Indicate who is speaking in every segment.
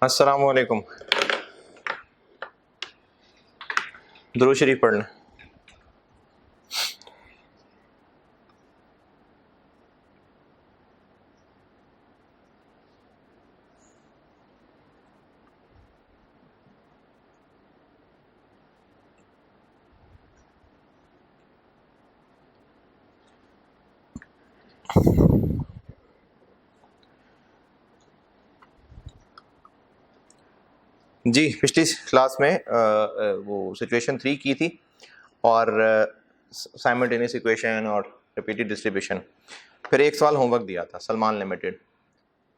Speaker 1: अस्सलाम वालेकुम। दुरूद शरीफ पढ़ लें। जी, पिछली क्लास में वो सिचुएशन 3 की थी और साइमल्टेनियस इक्वेशन और रिपीटेड डिस्ट्रीब्यूशन। फिर एक सवाल होमवर्क दिया था सलमान लिमिटेड,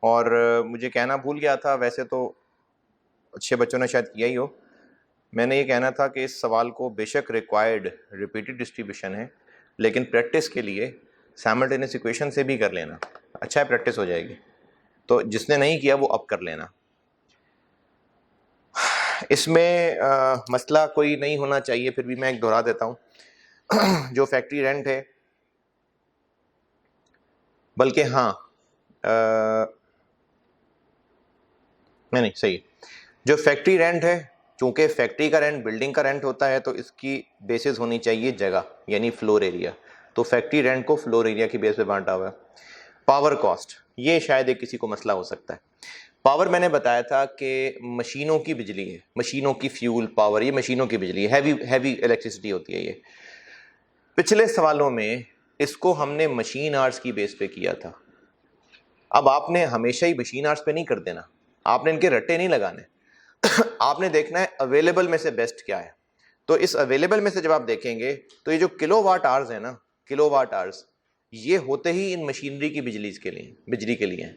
Speaker 1: और मुझे कहना भूल गया था। वैसे तो अच्छे बच्चों ने शायद किया ही हो। मैंने ये कहना था कि इस सवाल को बेशक रिक्वायर्ड रिपीटेड डिस्ट्रीब्यूशन है, लेकिन प्रैक्टिस के लिए साइमल्टेनियस इक्वेशन से भी कर लेना। अच्छा है, प्रैक्टिस हो जाएगी। तो जिसने नहीं किया वो अब कर लेना। इसमें मसला कोई नहीं होना चाहिए, फिर भी मैं एक दोहरा देता हूँ। जो फैक्ट्री रेंट है, बल्कि हाँ नहीं सही है। जो फैक्ट्री रेंट है, चूंकि फैक्ट्री का रेंट बिल्डिंग का रेंट होता है, तो इसकी बेसिस होनी चाहिए जगह, यानी फ्लोर एरिया। तो फैक्ट्री रेंट को फ्लोर एरिया की बेस पे बांटा हुआ है। पावर कॉस्ट, ये शायद एक किसी को मसला हो सकता है। पावर मैंने बताया था कि मशीनों की बिजली है, मशीनों की फ्यूल पावर, ये मशीनों की बिजली है, हैवी इलेक्ट्रिसिटी होती है ये। पिछले सवालों में इसको हमने मशीन आवर्स की बेस पे किया था। अब आपने हमेशा ही मशीन आवर्स पे नहीं कर देना, आपने इनके रट्टे नहीं लगाने। आपने देखना है अवेलेबल में से बेस्ट क्या है। तो इस अवेलेबल में से जब आप देखेंगे तो ये जो किलोवाट आवर्स है ना, किलोवाट आवर्स, ये होते ही इन मशीनरी की बिजली के लिए हैं।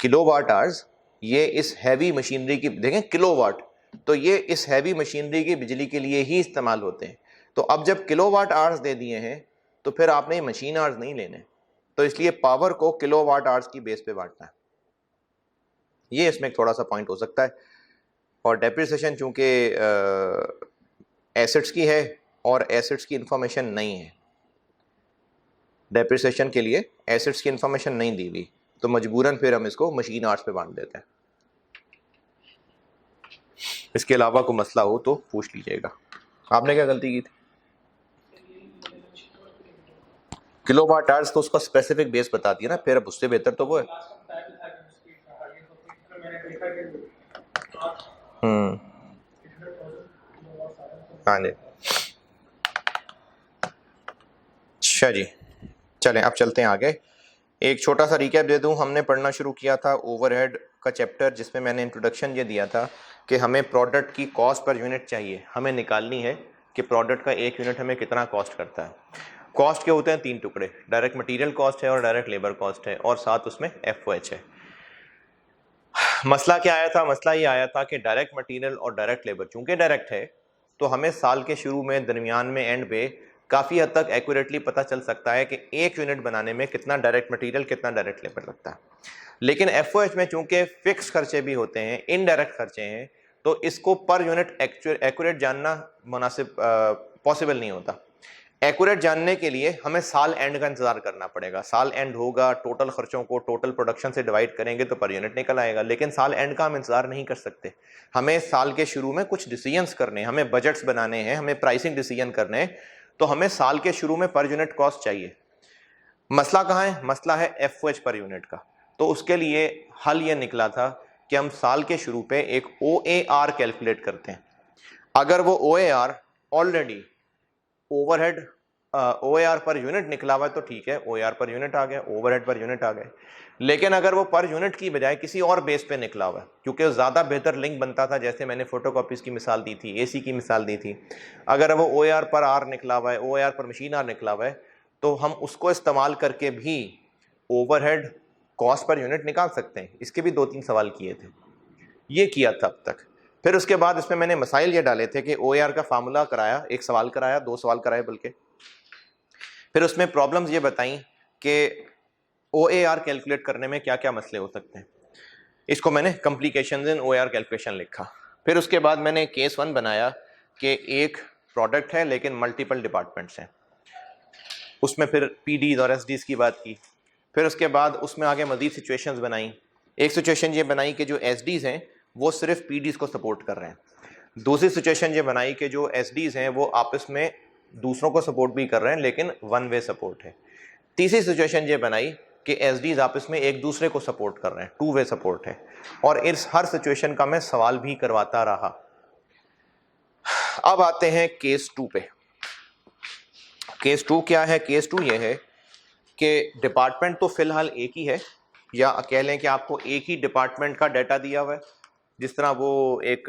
Speaker 1: किलोवाट आवर्स ये इस हैवी मशीनरी की, देखें किलोवाट, तो ये इस हैवी मशीनरी की बिजली के लिए ही इस्तेमाल होते हैं। तो अब जब किलोवाट आवर्स दे दिए हैं तो फिर आपने मशीन आवर्स नहीं लेने, तो इसलिए पावर को किलोवाट आवर्स की बेस पे बांटना है। ये इसमें थोड़ा सा पॉइंट हो सकता है। और डेप्रिसिएशन चूंकि एसेट्स की है और एसेट्स की इंफॉर्मेशन नहीं है, डेप्रिसिएशन के लिए एसेट्स की इंफॉर्मेशन नहीं दी हुई, तो मजबूरन फिर हम इसको मशीन आवर्स पे बांट देते हैं। इसके अलावा कोई मसला हो तो पूछ लीजिएगा। आपने क्या गलती की थी? किलोवाट आवर्स तो उसका स्पेसिफिक बेस बताती है ना, फिर अब उससे बेहतर तो वो है। हाँ जी, अच्छा जी, चलें अब चलते हैं आगे। एक छोटा सा रिकैप दे दूं। हमने पढ़ना शुरू किया था ओवरहेड का चैप्टर, जिसमें मैंने इंट्रोडक्शन ये दिया था कि हमें प्रोडक्ट की कॉस्ट पर यूनिट चाहिए, हमें निकालनी है कि प्रोडक्ट का एक यूनिट हमें कितना कॉस्ट करता है। कॉस्ट के होते हैं 3 टुकड़े, डायरेक्ट मटेरियल कॉस्ट है और डायरेक्ट लेबर कॉस्ट है, और साथ उसमें FOH है। मसला क्या आया था? मसला ये आया था कि डायरेक्ट मटेरियल और डायरेक्ट लेबर चूंकि डायरेक्ट है, तो हमें साल के शुरू में, दरमियान में, एंड पे काफ़ी हद तक एक्यूरेटली पता चल सकता है कि एक यूनिट बनाने में कितना डायरेक्ट मटेरियल, कितना डायरेक्ट लेबर लगता है। लेकिन FOH में चूंकि फिक्स खर्चे भी होते हैं, इनडायरेक्ट खर्चे हैं, तो इसको पर यूनिट एक्यूरेट जानना मुनासिब पॉसिबल नहीं होता। एक्यूरेट जानने के लिए हमें साल एंड का इंतजार करना पड़ेगा। साल एंड होगा, टोटल खर्चों को टोटल प्रोडक्शन से डिवाइड करेंगे तो पर यूनिट निकल आएगा। लेकिन साल एंड का हम इंतजार नहीं कर सकते। हमें साल के शुरू में कुछ डिसीजंस करने हैं, हमें बजट्स बनाने हैं, हमें प्राइसिंग डिसीजन करने हैं, तो हमें साल के शुरू में पर यूनिट कॉस्ट चाहिए। मसला कहाँ है? मसला है FOH पर यूनिट का। तो उसके लिए हल ये निकला था कि हम साल के शुरू पे एक OAR कैलकुलेट करते हैं। अगर वो OAR already overhead OAR per unit निकला हुआ है तो ठीक है, OAR पर यूनिट आ गया, ओवरहेड पर यूनिट आ गए। लेकिन अगर वो पर यूनिट की बजाय किसी और बेस पे निकला हुआ है, क्योंकि ज़्यादा बेहतर लिंक बनता था, जैसे मैंने फोटोकॉपीज़ की मिसाल दी थी, AC की मिसाल दी थी। अगर वो OAR पर आर निकला हुआ है, OAR पर मशीन आर निकला हुआ है, तो हम उसको इस्तेमाल करके भी ओवरहेड कॉस्ट पर यूनिट निकाल सकते हैं। इसके भी 2-3 सवाल किए थे, ये किया था अब तक। फिर उसके बाद इसमें मैंने मसाइल ये डाले थे कि OAR का फार्मूला कराया, एक सवाल कराया, 2 सवाल कराए बल्कि। फिर उसमें प्रॉब्लम्स ये बताई कि OAR कैलकुलेट करने में क्या क्या मसले हो सकते हैं। इसको मैंने कॉम्प्लिकेशंस इन OAR कैलकुलेशन लिखा। फिर उसके बाद मैंने केस 1 बनाया कि एक प्रोडक्ट है लेकिन मल्टीपल डिपार्टमेंट्स हैं, उसमें फिर PDs और SDs की बात की। फिर उसके बाद उसमें आगे मजीद सिचुएशंस बनाई एक सिचुएशन ये बनाई कि जो एसडीज हैं वो सिर्फ पीडीज को सपोर्ट कर रहे हैं, दूसरी सिचुएशन ये बनाई कि जो एसडीज हैं वो आपस में दूसरों को सपोर्ट भी कर रहे हैं लेकिन वन वे सपोर्ट है, तीसरी सिचुएशन ये बनाई कि एसडीज आपस में एक दूसरे को सपोर्ट कर रहे हैं, टू वे सपोर्ट है। और इस हर सिचुएशन का मैं सवाल भी करवाता रहा। अब आते हैं केस 2 पे। केस 2 क्या है? केस 2 ये है कि डिपार्टमेंट तो फिलहाल एक ही है, या कह लें कि आपको एक ही डिपार्टमेंट का डाटा दिया हुआ है, जिस तरह वो एक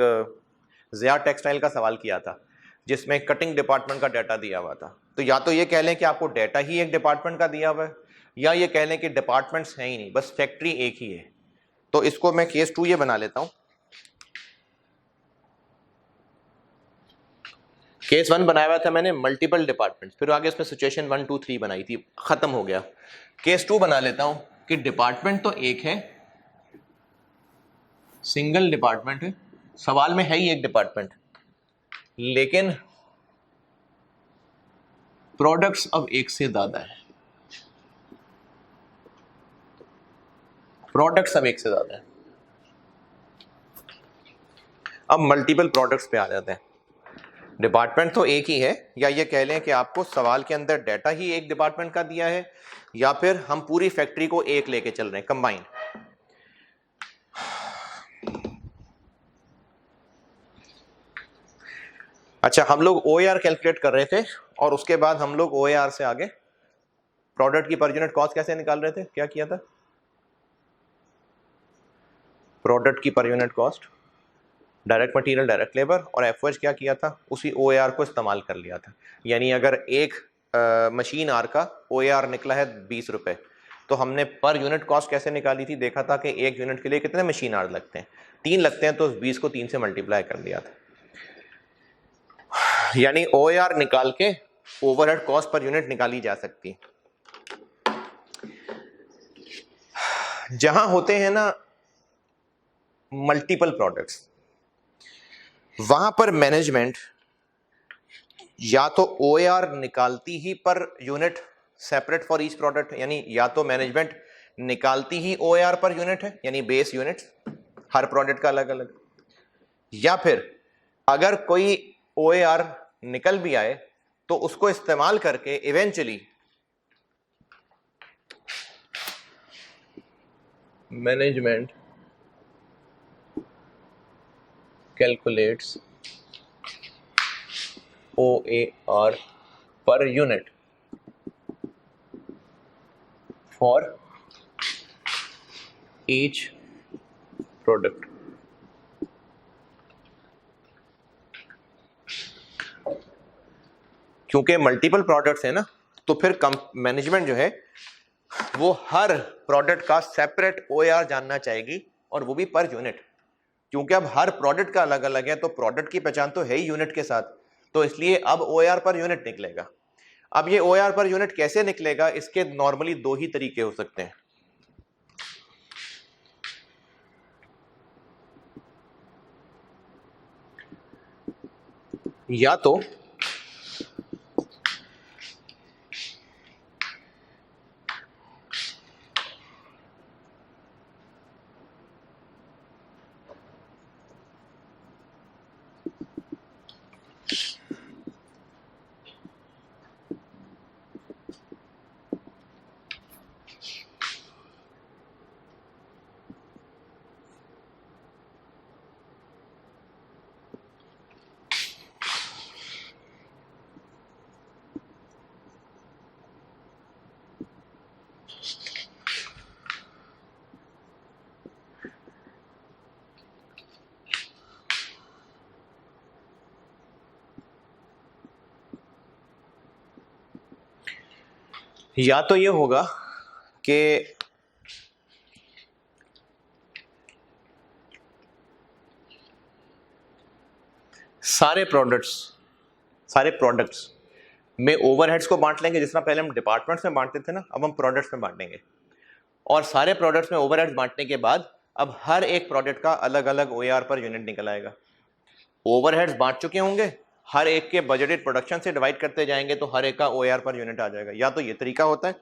Speaker 1: ज़िया टेक्सटाइल का सवाल किया था जिसमें कटिंग डिपार्टमेंट का डाटा दिया हुआ था। तो या तो ये कह लें कि आपको डाटा ही एक डिपार्टमेंट का दिया हुआ है, या ये कह लें कि डिपार्टमेंट्स हैं ही नहीं, बस फैक्ट्री एक ही है। तो इसको मैं केस 2 ये बना लेता हूं। केस 1 बनाया हुआ था मैंने मल्टीपल डिपार्टमेंट्स, फिर आगे उसमें सिचुएशन 1 2 3 बनाई थी, खत्म हो गया। केस 2 बना लेता हूं कि डिपार्टमेंट तो एक है, सिंगल डिपार्टमेंट है, सवाल में है ही एक डिपार्टमेंट, लेकिन प्रोडक्ट्स अब एक से ज्यादा है। प्रोडक्ट्स अब एक से ज्यादा है। अब मल्टीपल प्रोडक्ट्स पे आ जाते हैं। डिपार्टमेंट तो एक ही है, या ये कह लें कि आपको सवाल के अंदर डाटा ही एक डिपार्टमेंट का दिया है, या फिर हम पूरी फैक्ट्री को एक लेके चल रहे हैं, कंबाइन। अच्छा, हम लोग OAR कैलकुलेट कर रहे थे और उसके बाद हम लोग OAR से आगे प्रोडक्ट की पर यूनिट कॉस्ट कैसे निकाल रहे थे? क्या किया था? प्रोडक्ट की per unit cost, direct material, direct labour, और एफओएच क्या किया था? उसी OAR को इस्तेमाल कर लिया था। यानी अगर एक मशीन आर का OAR निकला है 20 रुपए, तो हमने पर यूनिट कॉस्ट कैसे निकाली थी? देखा था कि एक यूनिट के लिए कितने मशीन आर लगते हैं, 3 लगते हैं, तो 20 को 3 से मल्टीप्लाई कर दिया था। यानी OAR निकाल के ओवरहेड कॉस्ट पर यूनिट निकाली जा सकती। जहां होते हैं ना मल्टीपल प्रोडक्ट्स, वहां पर मैनेजमेंट या तो OAR निकालती ही पर unit separate for each product, यानी या तो मैनेजमेंट निकालती ही OAR पर यूनिट है, यानी बेस यूनिट्स हर प्रोडक्ट का अलग अलग, या फिर अगर कोई OAR निकल भी आए तो उसको इस्तेमाल करके eventually management calculates OAR per unit for each product। क्योंकि मल्टीपल प्रोडक्ट्स है ना, तो फिर मैनेजमेंट जो है वो हर प्रोडक्ट का सेपरेट OAR जानना चाहेगी, और वो भी पर यूनिट, क्योंकि अब हर प्रोडक्ट का अलग अलग है, तो प्रोडक्ट की पहचान तो है ही यूनिट के साथ, तो इसलिए अब OAR पर यूनिट निकलेगा। अब ये OAR पर यूनिट कैसे निकलेगा? इसके नॉर्मली 2 ही तरीके हो सकते हैं। या तो ये होगा कि सारे प्रोडक्ट्स में ओवरहेड्स को बांट लेंगे, जिस तरह पहले हम डिपार्टमेंट्स में बांटते थे ना, अब हम प्रोडक्ट्स में बांटेंगे, और सारे प्रोडक्ट्स में ओवरहेड्स बांटने के बाद अब हर एक प्रोडक्ट का अलग अलग OAR पर यूनिट निकल आएगा। ओवरहेड्स बांट चुके होंगे, हर एक के बजटेड प्रोडक्शन से डिवाइड करते जाएंगे, तो हर एक का OAR पर यूनिट आ जाएगा। या तो ये तरीका होता है,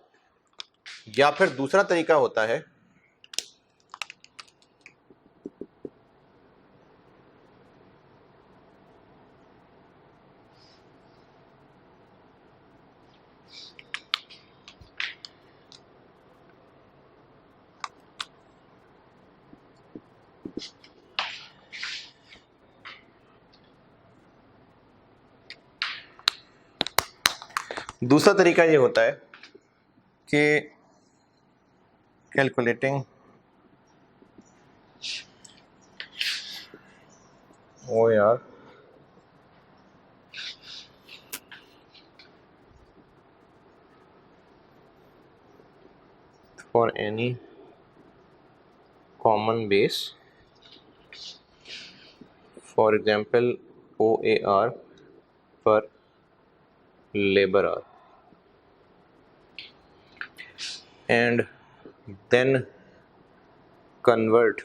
Speaker 1: या फिर दूसरा तरीका होता है दूसरा तरीका ये होता है कि कैलकुलेटिंग ओ यार for any common base, for example OAR per labor hour, and then convert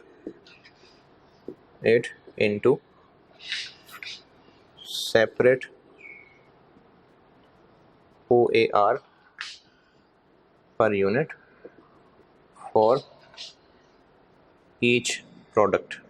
Speaker 1: it into separate OAR per unit for each product.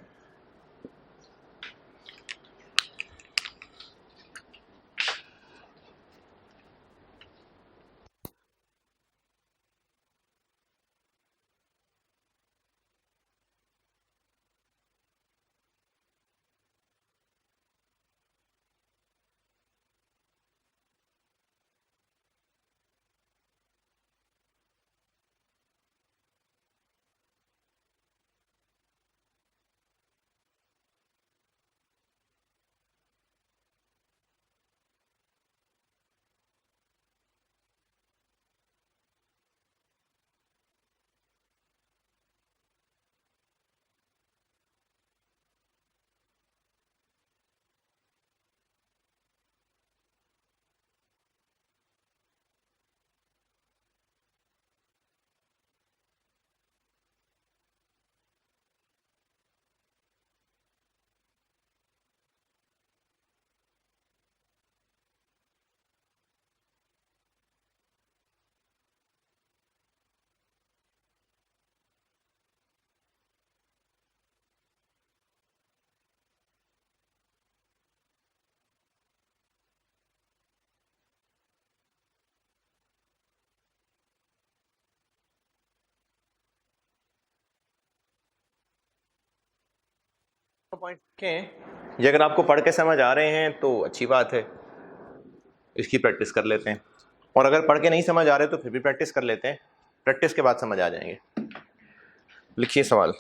Speaker 1: Point के ये अगर आपको पढ़ के समझ आ रहे हैं तो अच्छी बात है, इसकी प्रैक्टिस कर लेते हैं। और अगर पढ़ के नहीं समझ आ रहे तो फिर भी प्रैक्टिस कर लेते हैं, प्रैक्टिस के बाद समझ आ जाएंगे। लिखिए सवाल।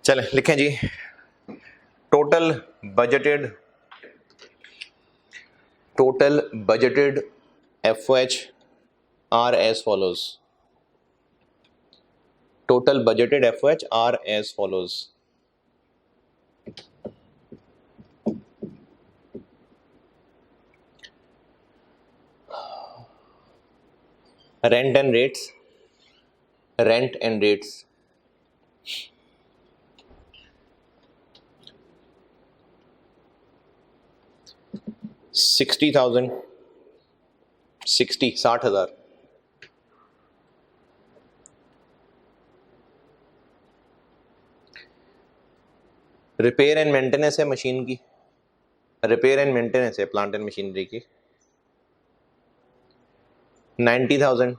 Speaker 1: चलें लिखें जी। Total budgeted FOH are as follows. Total budgeted FOH are as follows. Rent and rates. 60,000, 60,000। Repair and maintenance है मशीन की, रिपेयर एंड मेंटेनेंस है प्लांट एंड मशीनरी की 90,000,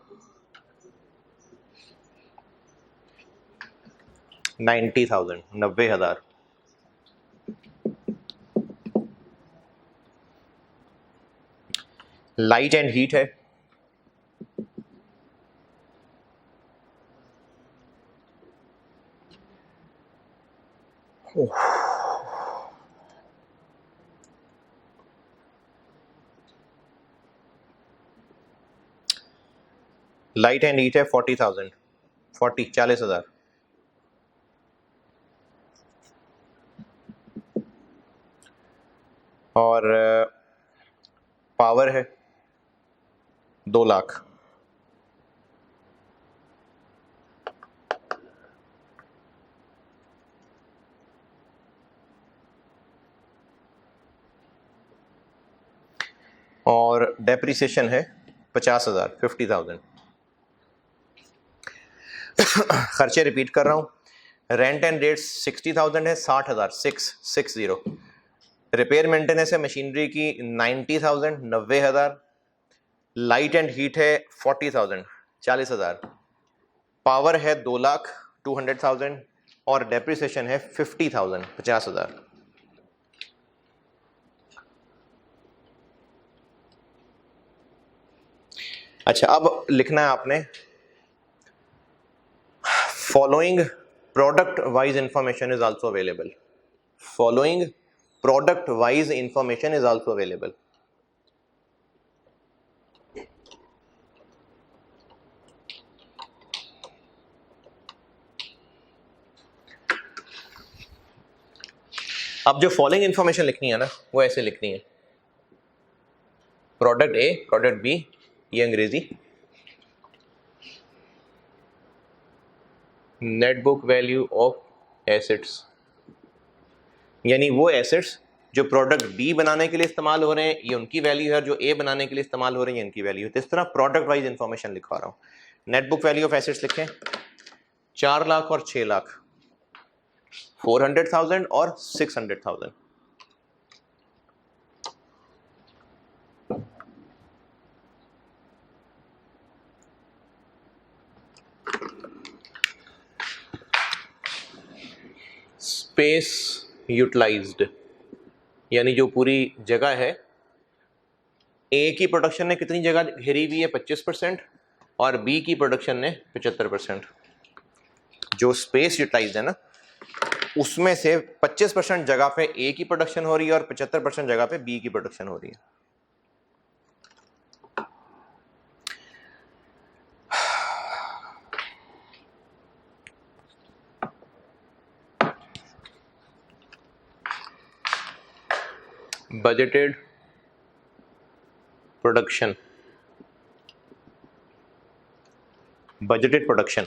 Speaker 1: 90,000। लाइट एंड हीट है लाइट एंड हीट है 40,000, 40,000। और power है 2 लाख। और depreciation है 50,000, 50,000। खर्चे रिपीट कर रहा हूँ। रेंट एंड रेट्स 60,000 है, 60,000, 660। रिपेयर मेंटेनेंस है मशीनरी की 90,000, 90,000। लाइट एंड हीट है 40,000, 40,000। पावर है 2 लाख, 200,000। और डेप्रिसिएशन है 50,000, 50,000। अच्छा, अब लिखना है आपने following product wise information is also available. Following product wise information is also available. अब जो फॉलोइंग इंफॉर्मेशन लिखनी है ना, वो ऐसे लिखनी है। प्रोडक्ट ए, प्रोडक्ट बी, ये अंग्रेजी। Net book value of assets, यानी वो एसेट्स जो प्रोडक्ट बी बनाने के लिए इस्तेमाल हो रहे हैं, ये उनकी वैल्यू है। जो ए बनाने के लिए इस्तेमाल हो रही है, इनकी वैल्यू है। तो इस तरह प्रोडक्ट वाइज इंफॉर्मेशन लिखवा रहा हूं। Net book value of assets लिखें 4 लाख और 6 लाख, 400,000 और 600,000। स्पेस यूटिलाइज्ड, यानी जो पूरी जगह है, ए की प्रोडक्शन ने कितनी जगह घेरी हुई है 25%, और बी की प्रोडक्शन ने 75%। जो स्पेस यूटिलाइज्ड है ना, उसमें से 25% जगह पे ए की प्रोडक्शन हो रही है और 75% जगह पे बी की प्रोडक्शन हो रही है। बजटेड प्रोडक्शन, बजटेड प्रोडक्शन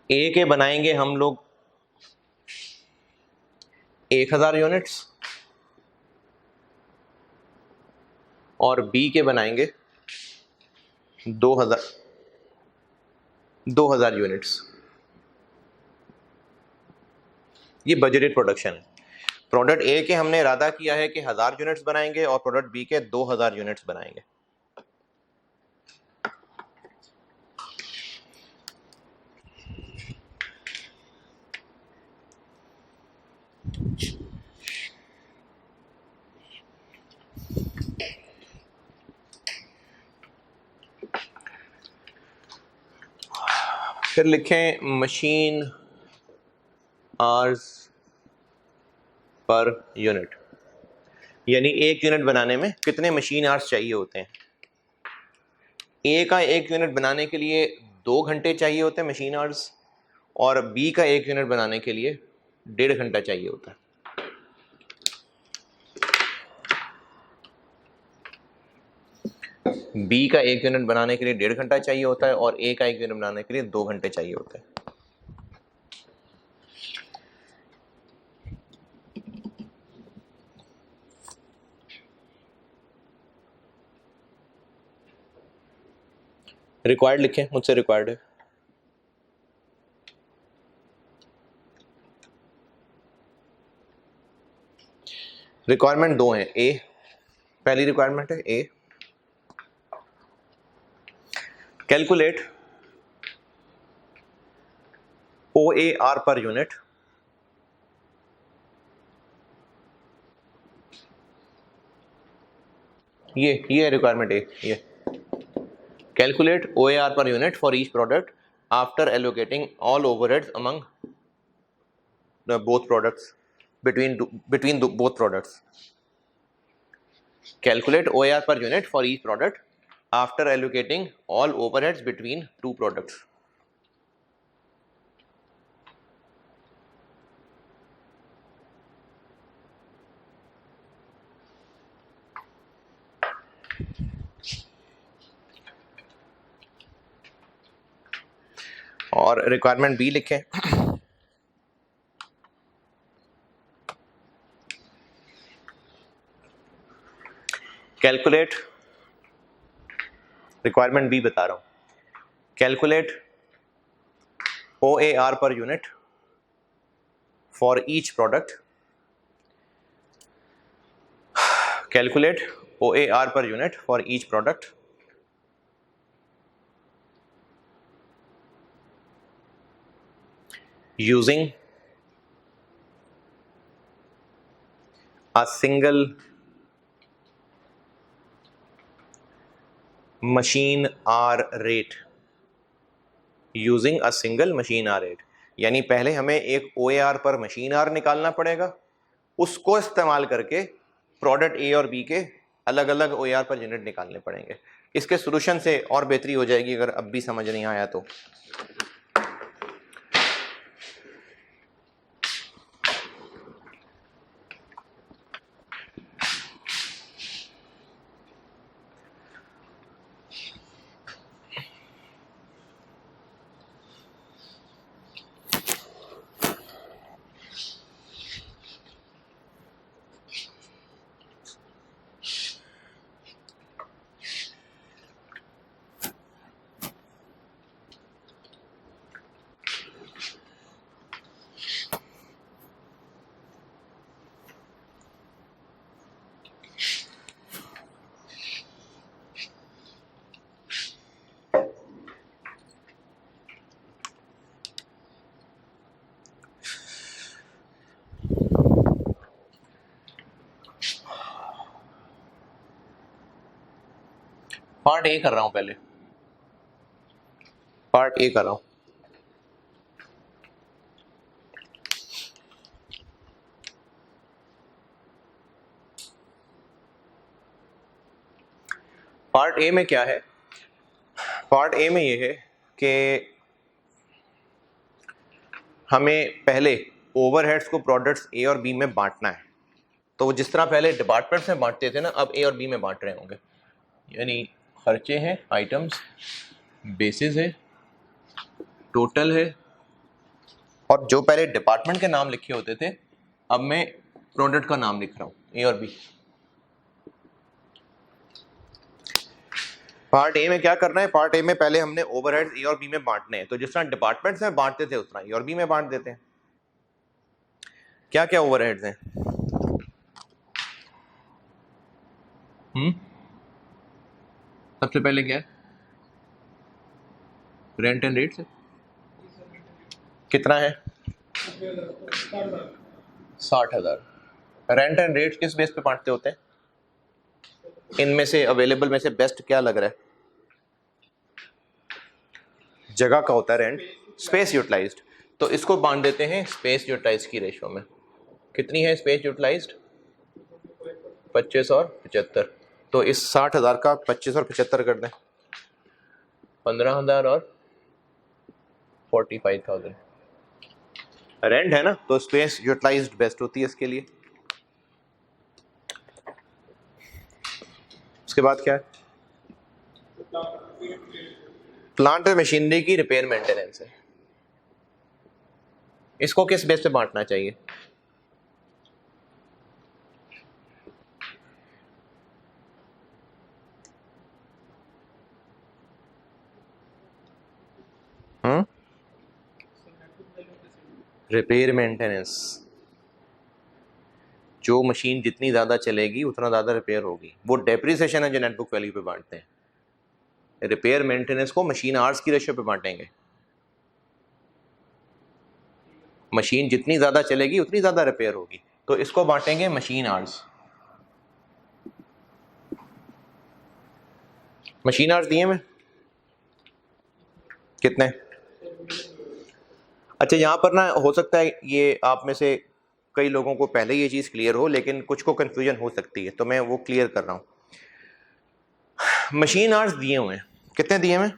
Speaker 1: ए के बनाएंगे हम लोग 1,000 यूनिट्स, और बी के बनाएंगे 2,000 यूनिट्स। ये बजटेड प्रोडक्शन है। प्रोडक्ट ए के हमने इरादा किया है कि 1,000 यूनिट्स बनाएंगे, और प्रोडक्ट बी के 2,000 यूनिट्स बनाएंगे। फिर लिखें मशीन आवर्स पर यूनिट, यानी एक यूनिट बनाने में कितने मशीन आवर्स चाहिए होते हैं। ए का एक यूनिट बनाने के लिए 2 घंटे चाहिए होते हैं मशीन आवर्स, और बी का एक यूनिट बनाने के लिए 1.5 घंटा चाहिए होता है। बी का एक यूनिट बनाने के लिए 1.5 घंटा चाहिए होता है, और ए का एक यूनिट बनाने के लिए 2 घंटे चाहिए होता है। रिक्वायर्ड लिखें, मुझसे रिक्वायर्ड है। रिक्वायरमेंट 2 है। ए, पहली रिक्वायरमेंट है ए, कैलकुलेट OAR पर यूनिट। ये रिक्वायरमेंट ए, ये calculate OAR per unit for each product after allocating all overheads among the both products, between both products. Calculate OAR per unit for each product after allocating all overheads between two products. और requirement B लिखें। Calculate, requirement B बता रहा हूं, calculate OAR per unit for each product, calculate OAR per unit for each product using a single machine hour rate, using a single machine hour rate, यानी पहले हमें एक OAR पर machine are निकालना पड़ेगा, उसको इस्तेमाल करके प्रोडक्ट ए और बी के अलग अलग OAR पर यूनिट निकालने पड़ेंगे। इसके सोल्यूशन से और बेहतरी हो जाएगी अगर अब भी समझ नहीं आया तो। पार्ट ए कर रहा हूं, पहले पार्ट ए कर रहा हूं। पार्ट ए में क्या है? पार्ट ए में ये है कि हमें पहले ओवरहेड्स को प्रोडक्ट्स ए और बी में बांटना है। तो वो जिस तरह पहले डिपार्टमेंट्स में बांटते थे ना, अब ए और बी में बांट रहे होंगे। यानी खर्चे हैं, आइटम्स, बेसिस है, टोटल है, और जो पहले डिपार्टमेंट के नाम लिखे होते थे अब मैं प्रोडक्ट का नाम लिख रहा हूँ, ए और बी। पार्ट ए में क्या करना है? पार्ट ए में पहले हमने ओवरहेड्स ए और बी में बांटने हैं। तो जिस तरह डिपार्टमेंट्स में बांटते थे उस तरह ए और बी में बांट देते हैं। क्या क्या ओवरहेड्स हैं? सबसे पहले क्या है? रेंट एंड रेट्स है। कितना है? 60,000। रेंट एंड रेट्स किस बेस पे बांटते होते हैं? इनमें से अवेलेबल में से बेस्ट क्या लग रहा है? जगह का होता है रेंट, स्पेस यूटिलाइज्ड। तो इसको बांट देते हैं स्पेस यूटिलाइज की रेशो में। कितनी है स्पेस यूटिलाइज्ड? 25 और 75। तो इस 60,000 का 25 और 75 कर दें, 15,000 और 45,000 रेंट है ना। तो स्पेस यूटिलाइज्ड बेस्ट होती है इसके लिए। उसके बाद क्या है? प्लांट और मशीनरी की रिपेयर मेंटेनेंस है। इसको किस बेस पे बांटना चाहिए? Repair maintenance. जो मशीन जितनी ज़्यादा चलेगी उतना ज़्यादा रिपेयर होगी, वो डेप्रिसिएशन है जो नेट बुक वैल्यू पे बांटते हैं। रिपेयर मेंटेनेंस को मशीन आवर्स की रेशियो पे बांटेंगे। मशीन जितनी ज़्यादा चलेगी उतनी ज़्यादा रिपेयर होगी, तो इसको बांटेंगे मशीन आवर्स। मशीन आवर्स दिए में कितने? अच्छा, यहाँ पर ना हो सकता है ये आप में से कई लोगों को पहले ये चीज़ क्लियर हो, लेकिन कुछ को कंफ्यूजन हो सकती है, तो मैं वो क्लियर कर रहा हूँ। मशीन आवर्स दिए हुए हैं, कितने दिए हुए?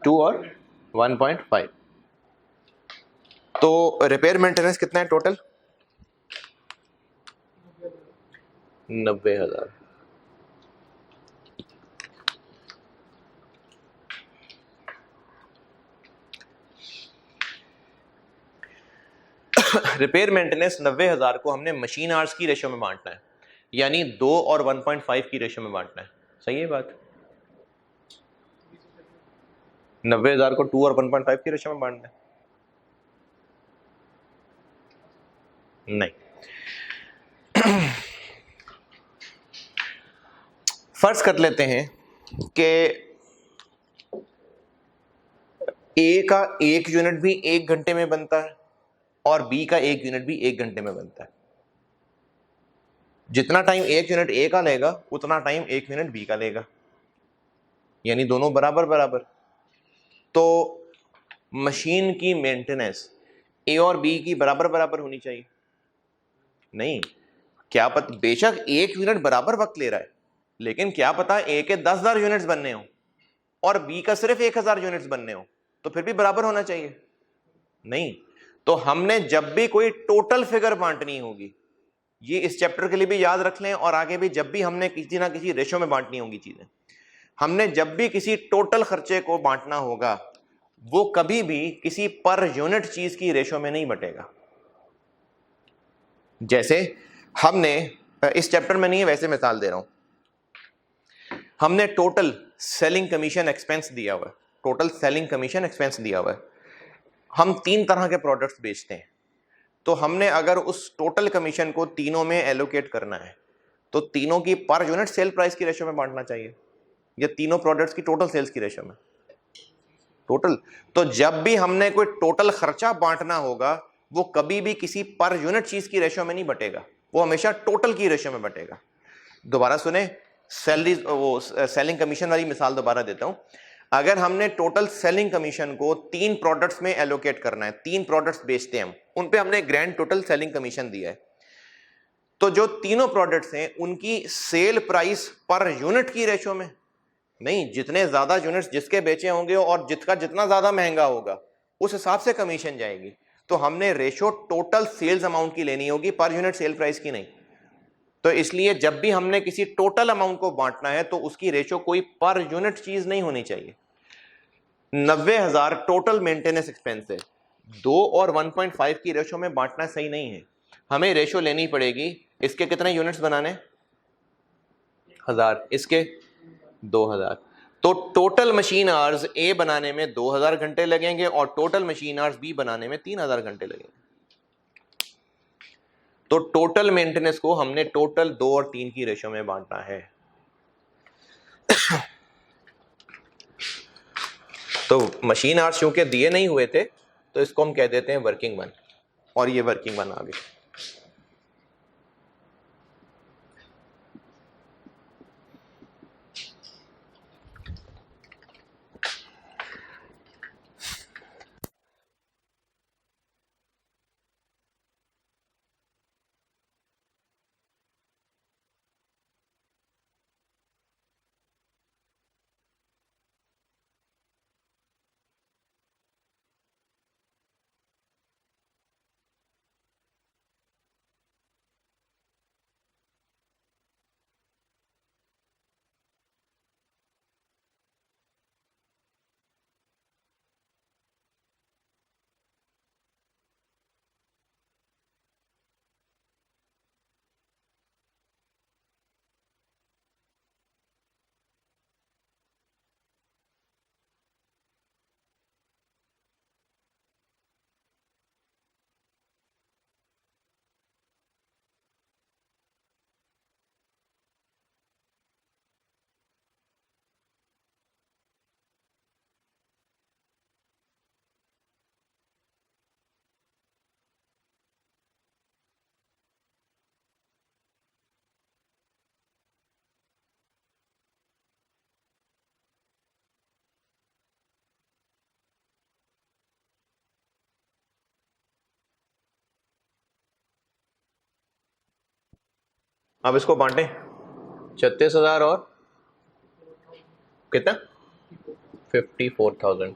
Speaker 1: 2 और 1.5। तो रिपेयर मेंटेनेंस कितना है टोटल? 90,000। रिपेयर मेंटेनेंस 90,000 को हमने मशीन आवर्स की रेशो में बांटना है, यानी 2 और 1.5 की रेशो में बांटना है। सही है बात? 90,000 को 2 और 1.5 की रेशो में बांटना है? नहीं। फर्ज कर लेते हैं कि ए का 1 यूनिट भी 1 घंटे में बनता है और बी का 1 यूनिट भी 1 घंटे में बनता है। जितना टाइम 1 यूनिट ए का लेगा उतना टाइम 1 यूनिट बी का लेगा, यानी दोनों बराबर बराबर। तो मशीन की मेंटेनेंस ए और बी की बराबर बराबर होनी चाहिए। नहीं, क्या पता बेशक 1 यूनिट बराबर वक्त ले रहा है, लेकिन क्या पता ए के 10,000 यूनिट्स बनने हो और बी का सिर्फ 1,000 यूनिट्स बनने हो, तो फिर भी बराबर होना चाहिए। नहीं, तो हमने जब भी कोई टोटल फिगर बांटनी होगी, ये इस चैप्टर के लिए भी याद रख लें और आगे भी जब भी हमने किसी ना किसी रेशो में बांटनी होगी चीजें, हमने जब भी किसी टोटल खर्चे को बांटना होगा वो कभी भी किसी पर यूनिट चीज की रेशो में नहीं बटेगा। जैसे हमने इस चैप्टर में नहीं है, वैसे मिसाल दे रहा हूं, हमने टोटल सेलिंग कमीशन एक्सपेंस दिया हुआ है, टोटल सेलिंग कमीशन एक्सपेंस दिया हुआ है। हम 3 तरह के प्रोडक्ट्स बेचते हैं, तो हमने अगर उस टोटल कमीशन को तीनों में एलोकेट करना है तो तीनों की पर यूनिट सेल प्राइस की रेशो में बांटना चाहिए, या तीनों प्रोडक्ट्स की टोटल सेल्स की रेशो में। टोटल, तो जब भी हमने कोई टोटल खर्चा बांटना होगा वो कभी भी किसी पर यूनिट चीज की रेशो में नहीं बटेगा, वो हमेशा टोटल की रेशो में बटेगा। दोबारा सुने, सैलरी वो सेलिंग कमीशन वाली मिसाल दोबारा देता हूं। अगर हमने टोटल सेलिंग कमीशन को 3 प्रोडक्ट्स में एलोकेट करना है, 3 प्रोडक्ट्स बेचते हैं हम, उन पे हमने ग्रैंड टोटल सेलिंग कमीशन दिया है, तो जो तीनों प्रोडक्ट्स हैं उनकी सेल प्राइस पर यूनिट की रेशो में नहीं, जितने ज्यादा यूनिट्स जिसके बेचे होंगे और जिसका जितना ज्यादा महंगा होगा उस हिसाब से कमीशन जाएगी। तो हमने रेशो टोटल सेल्स अमाउंट की लेनी होगी, पर यूनिट सेल प्राइस की नहीं। तो इसलिए जब भी हमने किसी टोटल अमाउंट को बांटना है तो उसकी रेशो कोई पर यूनिट चीज नहीं होनी चाहिए। 90,000 टोटल मेंटेनेंस एक्सपेंस है, 2 और 1.5 की रेशो में बांटना सही नहीं है। हमें रेशो लेनी पड़ेगी, इसके कितने यूनिट्स बनाने? 1000, इसके 2000। तो टोटल मशीन आवर्स ए बनाने में 2000 घंटे लगेंगे और टोटल मशीन आवर्स बी बनाने में 3000 घंटे लगेंगे। तो टोटल मेंटेनेंस को हमने टोटल 2 और 3 की रेशो में बांटना है। तो मशीन आवर्स चूंकि दिए नहीं हुए थे तो इसको हम कह देते हैं वर्किंग वन, और ये वर्किंग वन आ गई। अब इसको बांटें, 36,000 और कितना? 54,000।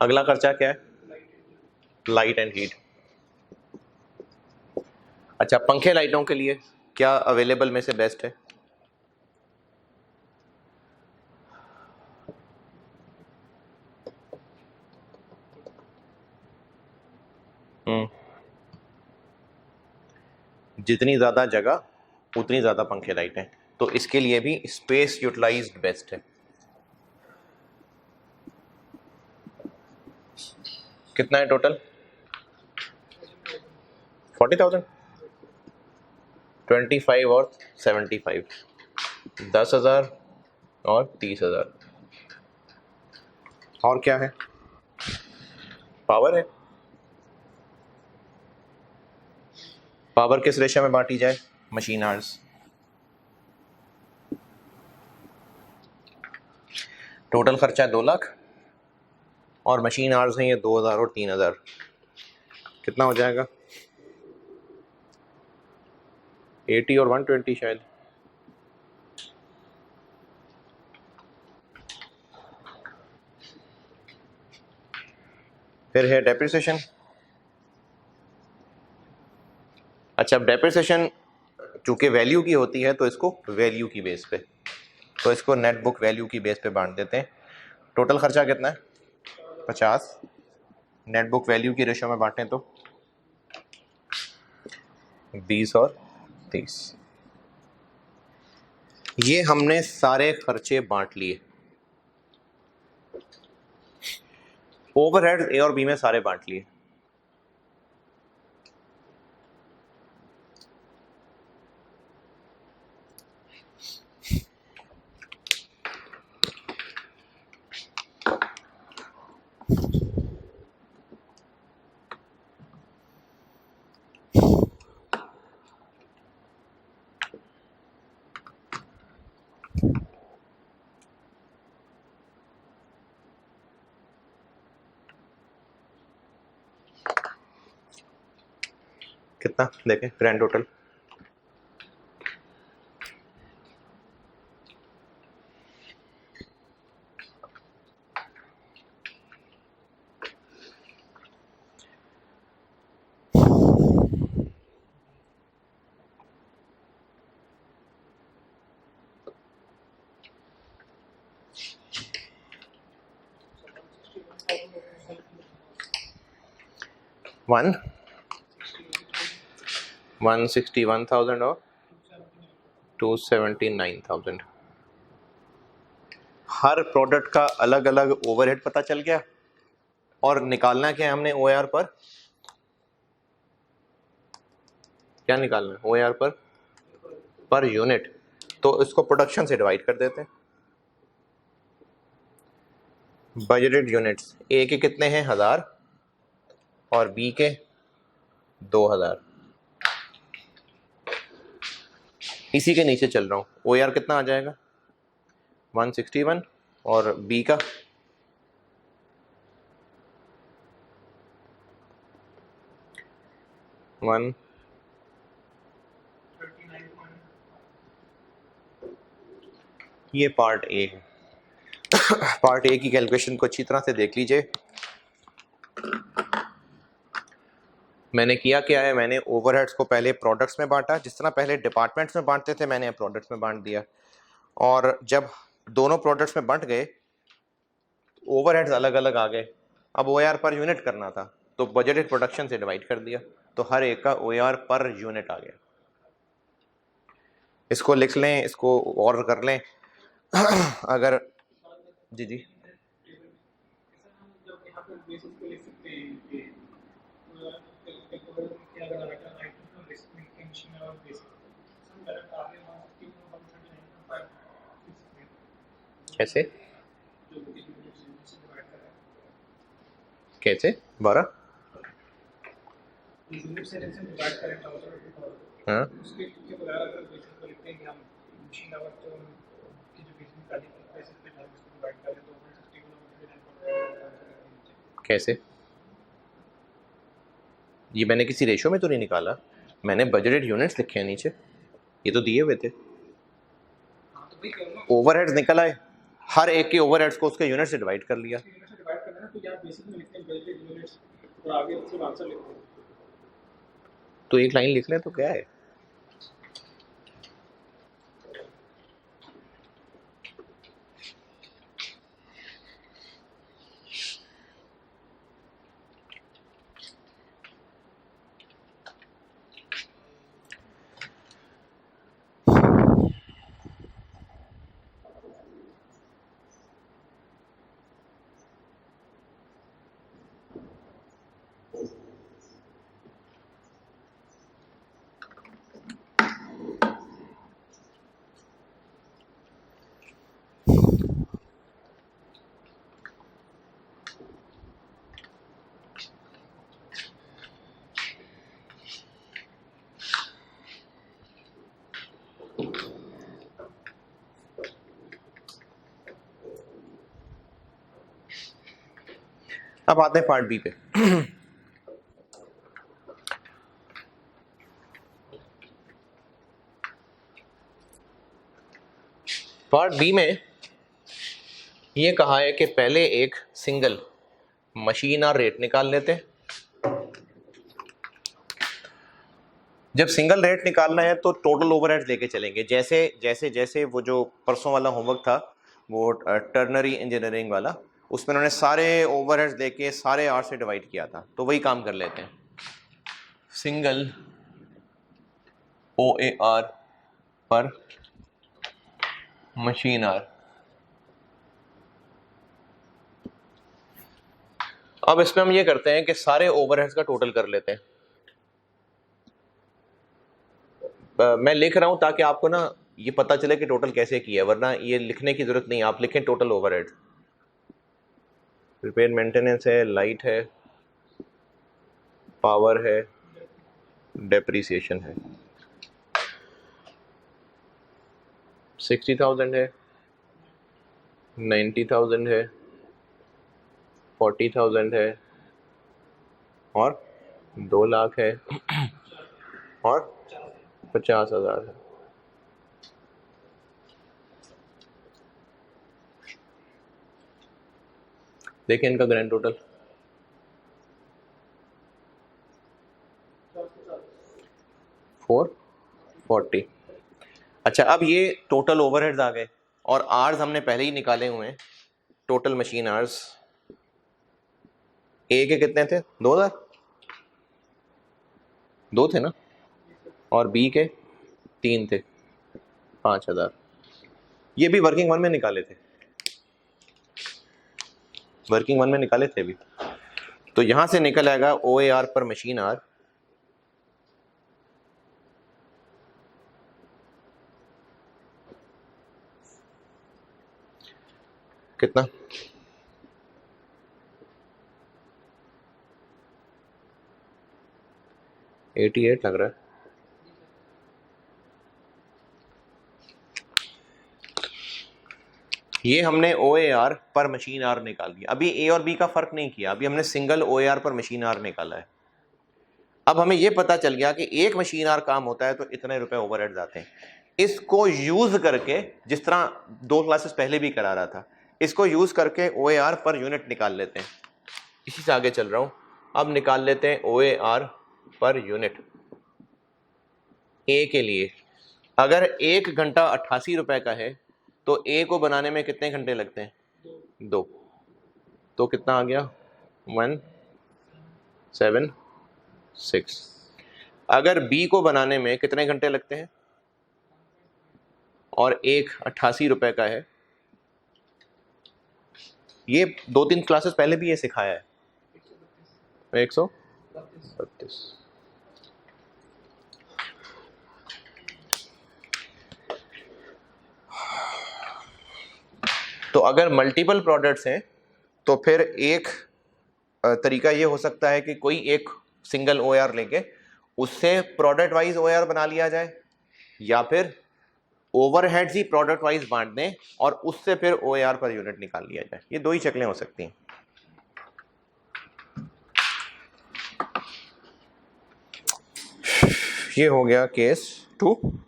Speaker 1: अगला खर्चा क्या है? Light and heat. अच्छा, पंखे लाइटों के लिए क्या अवेलेबल में से बेस्ट है? जितनी ज़्यादा जगह उतनी ज़्यादा पंखे लाइटें, तो इसके लिए भी स्पेस यूटिलाइज्ड बेस्ट है। कितना है टोटल? 40,000, 25 और 75, 10,000 और 30,000। और क्या है? पावर है। पावर किस रेशियो में बांटी जाए? Machine hours. टोटल खर्चा 2 लाख और मशीन आवर्स हैं ये 2,000 और 3,000। कितना हो जाएगा? 80 और 120 शायद। फिर है डेप्रिसिएशन। अच्छा, अब डेप्रिसिएशन चूंकि वैल्यू की होती है तो इसको वैल्यू की बेस पे, तो इसको नेट बुक वैल्यू की बेस पे बांट देते हैं। टोटल खर्चा कितना है? 50। नेट बुक वैल्यू की रेशो में बांटें तो 20 और 30। ये हमने सारे खर्चे बांट लिए। ओवरहेड ए और बी में सारे बांट लिए। कितना देखें ग्रैंड टोटल? वन 161,000 और 279,000। हर प्रोडक्ट का अलग अलग ओवरहेड पता चल गया। और निकालना क्या है हमने OAR पर? क्या निकालना है OAR पर यूनिट। तो इसको प्रोडक्शन से डिवाइड कर देते हैं। बजटेड यूनिट्स ए के कितने हैं? 1000 और बी के 2000। इसी के नीचे चल रहा हूँ। OAR कितना आ जाएगा? 161 और बी का 1। ये पार्ट ए है। पार्ट ए की कैलकुलेशन को अच्छी तरह से देख लीजिए। मैंने किया क्या है, मैंने ओवरहेड्स को पहले प्रोडक्ट्स में बांटा, जिस तरह पहले डिपार्टमेंट्स में बांटते थे मैंने प्रोडक्ट्स में बांट दिया। और जब दोनों प्रोडक्ट्स में बंट गए, ओवरहेड्स अलग अलग आ गए। अब OAR पर यूनिट करना था तो बजटेड प्रोडक्शन से डिवाइड कर दिया, तो हर एक का OAR पर यूनिट आ गया। इसको लिख लें, इसको और कर लें। अगर जी जी कैसे कैसे 12? हाँ, कैसे? ये मैंने किसी रेशो में तो नहीं निकाला, मैंने बजटेड यूनिट्स लिखे हैं नीचे, ये तो दिए हुए थे। ओवरहेड्स निकल आए, हर एक के ओवरहेड्स को उसके यूनिट से डिवाइड कर लिया। तो एक लाइन लिख लें तो क्या है? अब आते हैं पार्ट बी पे। पार्ट बी में ये कहा है कि पहले एक सिंगल मशीन आर रेट निकाल लेते हैं। जब सिंगल रेट निकालना है तो टोटल ओवरहेड्स लेके चलेंगे, जैसे जैसे जैसे वो जो परसों वाला होमवर्क था वो टर्नरी इंजीनियरिंग वाला, उसमें उन्होंने सारे ओवरहेड्स लेके सारे आर से डिवाइड किया था, तो वही काम कर लेते हैं। सिंगल ओ ए आर पर मशीन आर। अब इसमें हम ये करते हैं कि सारे ओवरहेड्स का टोटल कर लेते हैं। मैं लिख रहा हूं ताकि आपको ना ये पता चले कि टोटल कैसे किया है, वरना ये लिखने की जरूरत नहीं है, आप लिखें टोटल ओवरहेड। रिपेयर मेंटेनेंस है, लाइट है, पावर है, डेप्रिसिएशन है। 60,000 है, 90,000 है, 40,000 है, और 2 लाख है, और 50,000 है। देखिए इनका ग्रैंड टोटल 440। अच्छा, अब ये टोटल ओवरहेड्स आ गए और आर्स हमने पहले ही निकाले हुए हैं। टोटल मशीन आर्स ए के कितने थे? 2,000, 2 थे ना, और बी के 3 थे, 5,000। ये भी वर्किंग वन में निकाले थे, वर्किंग वन में निकाले थे भी। तो यहां से निकल आएगा ओ ए आर पर मशीन आर कितना? 88 लग रहा है। ये हमने ओ ए आर पर मशीन आर निकाल दिया। अभी ए और बी का फर्क नहीं किया, अभी हमने सिंगल ओ ए आर पर मशीन आर निकाला है। अब हमें यह पता चल गया कि एक मशीन आर काम होता है तो इतने रुपए ओवरहेड जाते हैं। इसको यूज करके, जिस तरह 2 क्लासेस पहले भी करा रहा था, इसको यूज करके ओ ए आर पर यूनिट निकाल लेते हैं। इसी से आगे चल रहा हूं। अब निकाल लेते हैं ओ A R per unit A के लिए। अगर 1 घंटा 88 रुपए का है तो ए को बनाने में कितने घंटे लगते हैं? 2। तो कितना आ गया? 176। अगर बी को बनाने में कितने घंटे लगते हैं और 1 88 रुपए का है? ये 2-3 क्लासेस पहले भी ये सिखाया है। 132। तो अगर मल्टीपल प्रोडक्ट्स हैं तो फिर एक तरीका ये हो सकता है कि कोई एक सिंगल ओआर लेके उससे प्रोडक्ट वाइज ओआर बना लिया जाए, या फिर ओवरहेड्स ही प्रोडक्ट वाइज बांट दें और उससे फिर ओआर पर यूनिट निकाल लिया जाए। ये 2 ही शक्लें हो सकती हैं। ये हो गया केस 2।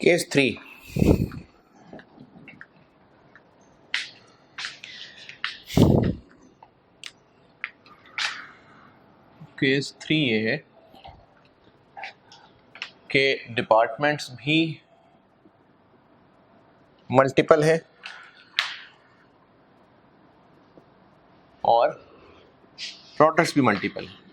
Speaker 1: केस 3, केस 3 ये है कि डिपार्टमेंट्स भी मल्टीपल है और प्रोडक्ट्स भी मल्टीपल है।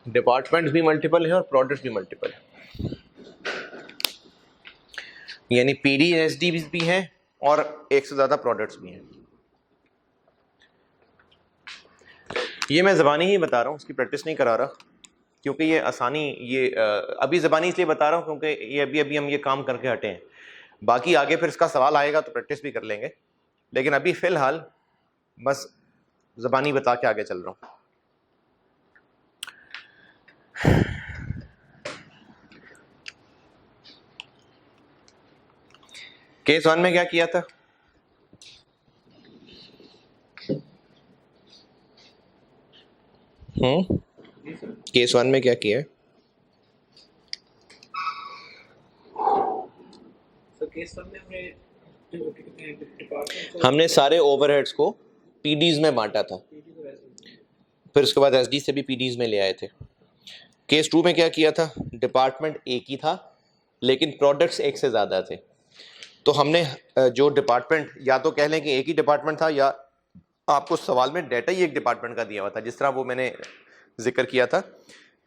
Speaker 1: डिपार्टमेंट्स भी मल्टीपल है और प्रोडक्ट्स भी मल्टीपल है, यानी पीडी एसडी भी हैं और एक से ज़्यादा प्रोडक्ट्स भी हैं। ये मैं ज़बानी ही बता रहा हूँ, उसकी प्रैक्टिस नहीं करा रहा, क्योंकि ये आसानी, ये अभी ज़बानी इसलिए बता रहा हूँ क्योंकि ये अभी हम ये काम करके हटे हैं। बाकी आगे फिर इसका सवाल आएगा तो प्रैक्टिस भी कर लेंगे, लेकिन अभी फ़िलहाल बस ज़बानी बता के आगे चल रहा हूँ। केस 1 में क्या किया था? केस 1 में क्या किया है? हमने सारे ओवरहेड्स को पीडीज में बांटा था, फिर उसके बाद एसडी से भी पीडीज में ले आए थे। केस 2 में क्या किया था? डिपार्टमेंट एक ही था लेकिन प्रोडक्ट्स एक से ज़्यादा थे, तो हमने जो डिपार्टमेंट, या तो कह लें कि एक ही डिपार्टमेंट था या आपको सवाल में डाटा ही एक डिपार्टमेंट का दिया हुआ था, जिस तरह वो मैंने जिक्र किया था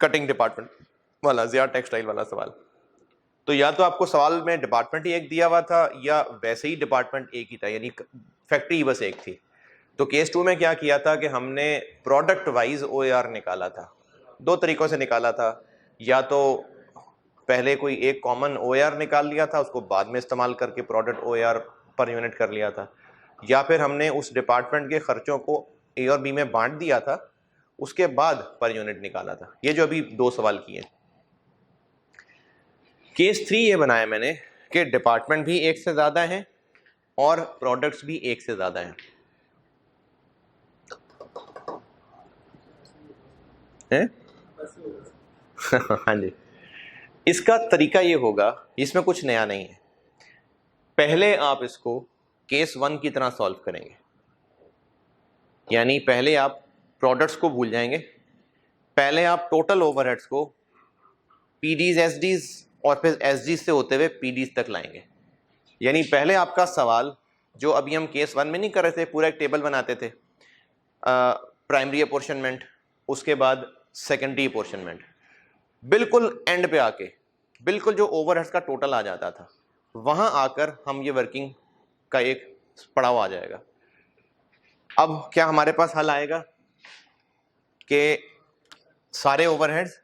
Speaker 1: कटिंग डिपार्टमेंट वाला, ज़िया टेक्सटाइल वाला सवाल। तो या तो आपको सवाल में डिपार्टमेंट ही एक दिया हुआ था या वैसे ही डिपार्टमेंट एक ही था, यानी फैक्ट्री बस एक थी। तो केस 2 में क्या किया था कि हमने प्रोडक्ट वाइज ओआर निकाला था। दो तरीकों से निकाला था, या तो पहले कोई एक कॉमन ओआर निकाल लिया था, उसको बाद में इस्तेमाल करके प्रोडक्ट ओआर पर यूनिट कर लिया था, या फिर हमने उस डिपार्टमेंट के खर्चों को ए और बी में बांट दिया था, उसके बाद पर यूनिट निकाला था। ये जो अभी दो सवाल किए। केस 3 ये बनाया मैंने कि डिपार्टमेंट भी एक से ज़्यादा हैं और प्रोडक्ट्स भी एक से ज़्यादा हैं। हाँ जी, इसका तरीका ये होगा, इसमें कुछ नया नहीं है। पहले आप इसको केस 1 की तरह सॉल्व करेंगे, यानी पहले आप प्रोडक्ट्स को भूल जाएंगे, पहले आप टोटल ओवरहेड्स को पीडीज एसडीज और फिर एसडीज से होते हुए पीडीज तक लाएंगे। यानी पहले आपका सवाल, जो अभी हम केस 1 में नहीं कर रहे थे, पूरा एक टेबल बनाते थे, प्राइमरी अपोर्शनमेंट, उसके बाद सेकेंडरी अपोर्शनमेंट, बिल्कुल एंड पे आके बिल्कुल जो ओवरहेड्स का टोटल आ जाता था, वहां आकर हम ये वर्किंग का एक पड़ाव आ जाएगा। अब क्या हमारे पास हल आएगा कि सारे ओवरहेड्स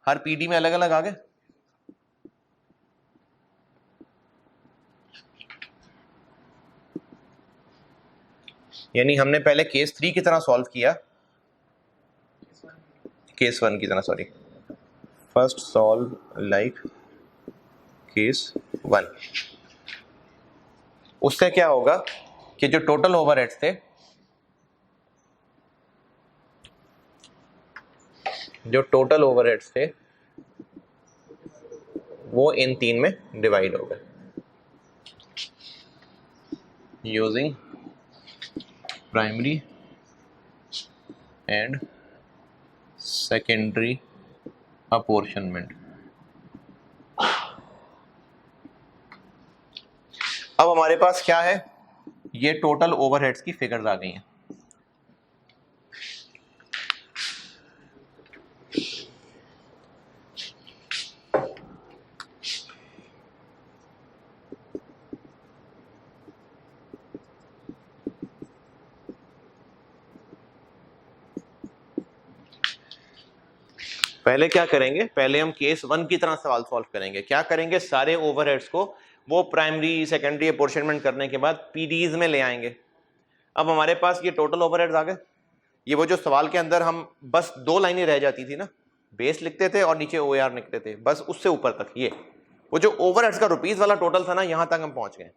Speaker 1: हर पीडी में अलग अलग आ गए? यानी हमने पहले केस 3 की तरह सॉल्व किया, केस 1 की तरह, sorry, first solve like case 1। उससे क्या होगा कि जो टोटल ओवरहेड्स थे, वो इन 3 में डिवाइड हो गए using primary and secondary apportionment. अब हमारे पास क्या है? ये टोटल ओवरहेड्स की फिगर्स आ गई हैं। पहले क्या करेंगे? पहले हम केस 1 की तरह सवाल सॉल्व करेंगे। क्या करेंगे? सारे ओवरहेड्स को वो प्राइमरी सेकेंडरी अपोर्शनमेंट करने के बाद पीडीज में ले आएंगे। अब हमारे पास ये टोटल ओवरहेड्स आ गए। ये वो जो सवाल के अंदर हम बस 2 लाइनें रह जाती थी ना, बेस लिखते थे और नीचे ओआर लिखते थे, बस उससे ऊपर तक ये वो जो ओवरहेड्स का रुपीस वाला टोटल था ना, यहां तक हम पहुंच गए।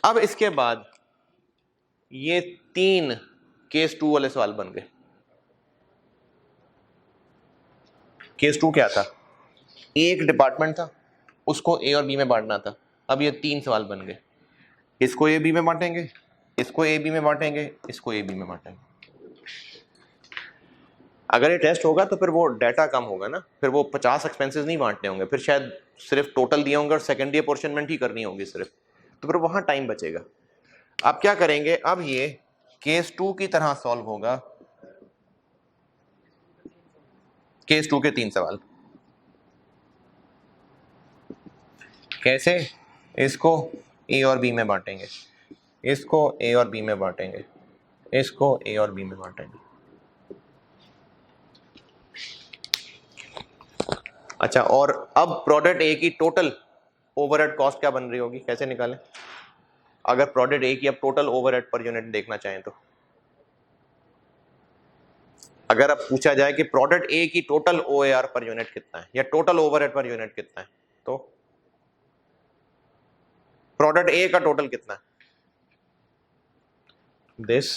Speaker 1: अब इसके बाद ये 3 केस 2 वाले सवाल बन गए। केस 2 क्या था, एक डिपार्टमेंट था, उसको ए और बी में बांटना था। अब ये 3 सवाल बन गए, इसको ए बी में बांटेंगे, इसको ए बी में बांटेंगे, इसको ए बी में बांटेंगे। अगर ये टेस्ट होगा तो फिर वो डाटा कम होगा ना, फिर वो 50 एक्सपेंसेस नहीं बांटने होंगे, फिर शायद सिर्फ टोटल दिए होंगे और सेकेंडरी अपॉर्चनमेंट ही करनी होगी सिर्फ, तो फिर वहां टाइम बचेगा। अब क्या करेंगे, अब ये केस 2 की तरह सॉल्व होगा, केस 2 के 3 सवाल। कैसे, इसको ए और बी में बांटेंगे, इसको ए और बी में बांटेंगे, इसको ए और बी में बांटेंगे। अच्छा, और अब प्रोडक्ट ए की टोटल ओवरहेड कॉस्ट क्या बन रही होगी, कैसे निकालें? अगर प्रोडक्ट ए की अब टोटल ओवरहेड पर यूनिट देखना चाहें तो, अगर अब पूछा जाए कि प्रोडक्ट ए की टोटल ओएआर पर यूनिट कितना है या टोटल ओवरहेड पर यूनिट कितना है, तो प्रोडक्ट ए का टोटल कितना है? This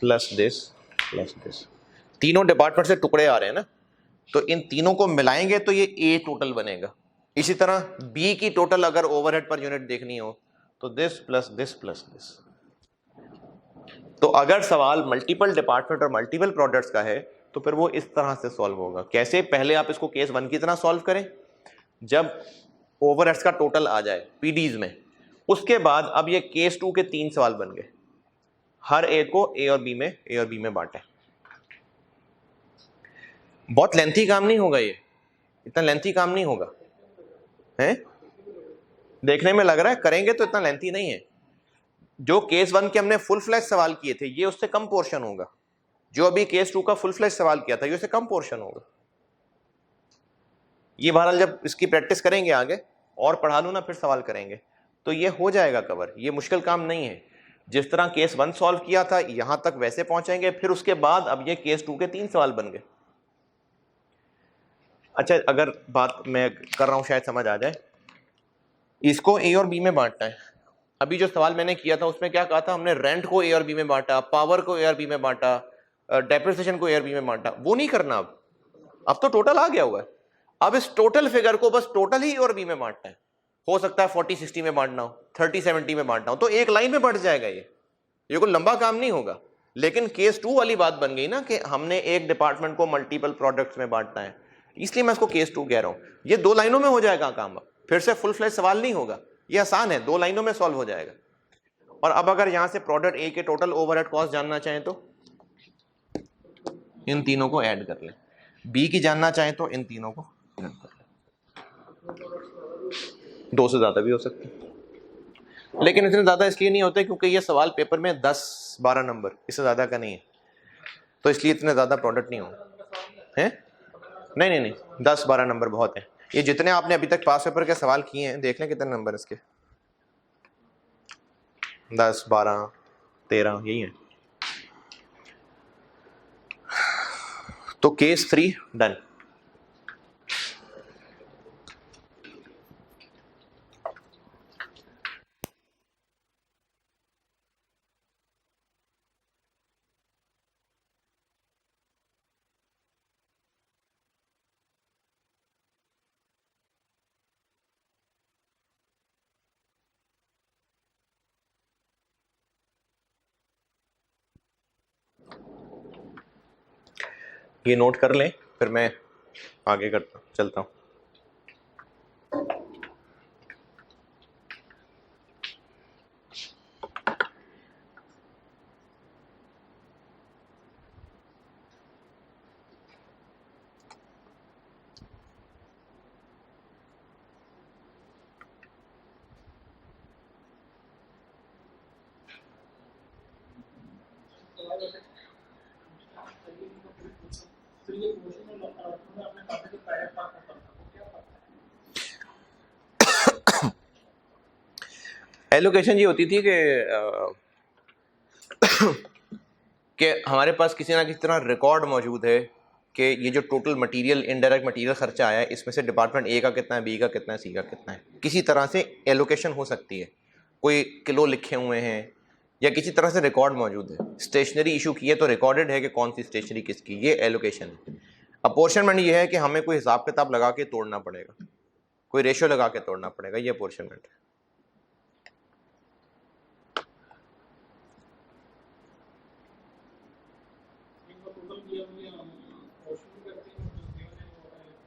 Speaker 1: plus this plus this, तीनों डिपार्टमेंट से टुकड़े आ रहे हैं ना, तो इन तीनों को मिलाएंगे तो ये ए टोटल बनेगा। इसी तरह बी की टोटल अगर ओवरहेड पर यूनिट देखनी हो तो this plus this plus this. तो अगर सवाल मल्टीपल डिपार्टमेंट और मल्टीपल प्रोडक्ट्स का है तो फिर वो इस तरह से सॉल्व होगा। कैसे, पहले आप इसको केस 1 की तरह सॉल्व करें, जब ओवरहेड्स का टोटल आ जाए पीडीज में, उसके बाद अब ये केस 2 के 3 सवाल बन गए, हर एक को ए और बी में बांटे। बहुत लेंथी काम नहीं होगा, ये इतना लेंथी काम नहीं होगा है, देखने में लग रहा है करेंगे तो इतना लेंथी नहीं है। जो केस 1 के हमने फुल फ्लैश सवाल किए थे ये उससे कम पोर्शन होगा, जो अभी केस 2 का फुल फ्लैश सवाल किया था ये उससे कम पोर्शन होगा। ये बहरहाल जब इसकी प्रैक्टिस करेंगे आगे और पढ़ा लूँ ना फिर सवाल करेंगे तो ये हो जाएगा कवर, ये मुश्किल काम नहीं है। जिस तरह केस 1 सॉल्व किया था यहां तक वैसे पहुंचेंगे, फिर उसके बाद अब ये केस 2 के 3 सवाल बन गए। अच्छा, अगर बात मैं कर रहा हूं शायद समझ आ जाए, इसको ए और बी में बांटना है। अभी जो सवाल मैंने किया था उसमें क्या कहा था हमने, रेंट को ए और बी में बांटा, पावर को ए और बी में बांटा, डेप्रिसिएशन को ए और बी में बांटा, वो नहीं करना। अब तो टोटल आ गया हुआ है, अब इस टोटल फिगर को बस टोटल ही ए और बी में बांटना है। हो सकता है 40-60 में बांटना हो, 30-70 में बांटना हो, तो एक लाइन में बढ़ जाएगा। ये कोई लंबा काम नहीं होगा। लेकिन केस 2 वाली बात बन गई ना कि हमने एक डिपार्टमेंट को मल्टीपल प्रोडक्ट्स में बांटना है, इसलिए मैं इसको केस 2 कह रहा हूं। ये 2 लाइनों में हो जाएगा काम, फिर से फुल फ्लैश सवाल नहीं होगा, ये आसान है, 2 लाइनों में सॉल्व हो जाएगा। और अब अगर यहां से प्रोडक्ट ए के टोटल ओवरहेड कॉस्ट जानना चाहें तो इन तीनों को ऐड कर लें, बी की जानना चाहें तो इन तीनों को ऐड कर लें। 2 से ज्यादा भी हो सकते हैं, लेकिन इतने ज्यादा इसलिए नहीं होते क्योंकि ये सवाल पेपर में 10-12 नंबर, इससे ज्यादा का नहीं है, तो इसलिए इतने ज्यादा प्रोडक्ट नहीं होंगे हैं। नहीं, 10-12 नंबर बहुत है। ये जितने आपने अभी तक पास पेपर के सवाल किए हैं देख लें कितने नंबर इसके, 10, 12, 13 यही है। तो केस 3 डन। ये नोट कर लें, फिर मैं आगे चलता हूं। एलोकेशन ये होती थी कि हमारे पास किसी ना किसी तरह रिकॉर्ड मौजूद है कि ये जो टोटल मटेरियल, इनडायरेक्ट मटेरियल खर्चा आया है इसमें से डिपार्टमेंट ए का कितना है, बी का कितना है, सी का कितना है। किसी तरह से एलोकेशन हो सकती है, कोई किलो लिखे हुए हैं या किसी तरह से रिकॉर्ड मौजूद है। स्टेशनरी इशू की है तो रिकॉर्डेड है कि कौन सी स्टेशनरी किसकी, ये एलोकेशन है। अपॉर्शनमेंट ये है कि हमें कोई हिसाब किताब लगा के तोड़ना पड़ेगा, कोई रेशियो लगा के तोड़ना पड़ेगा, ये अपॉर्शनमेंट है।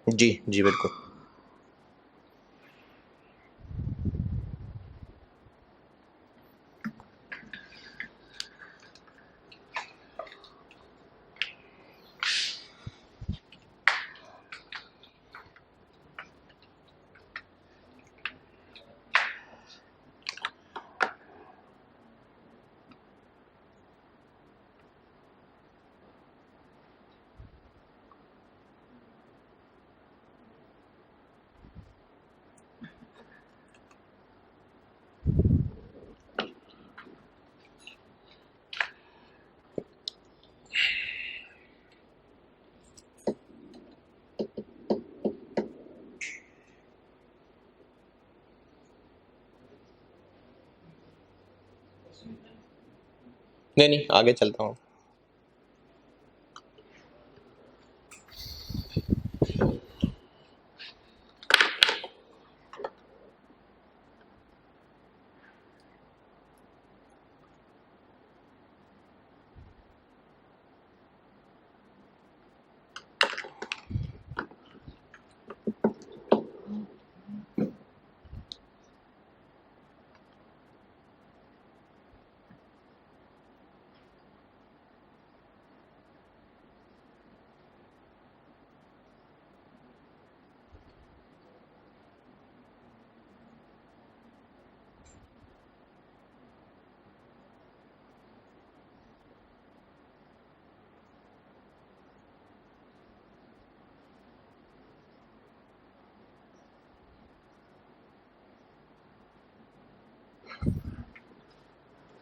Speaker 1: जी जी बिल्कुल। नहीं नहीं, आगे चलता हूँ।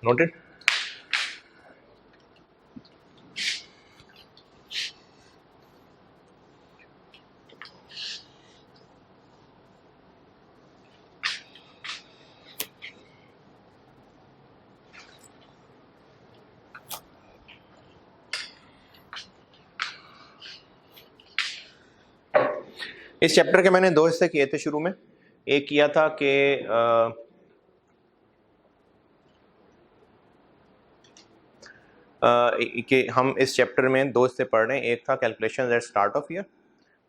Speaker 1: नोटेड। इस चैप्टर के मैंने दो हिस्से किए थे शुरू में। एक किया था कि हम इस चैप्टर में दो हिस्से पढ़ रहे हैं, एक था calculation at start of year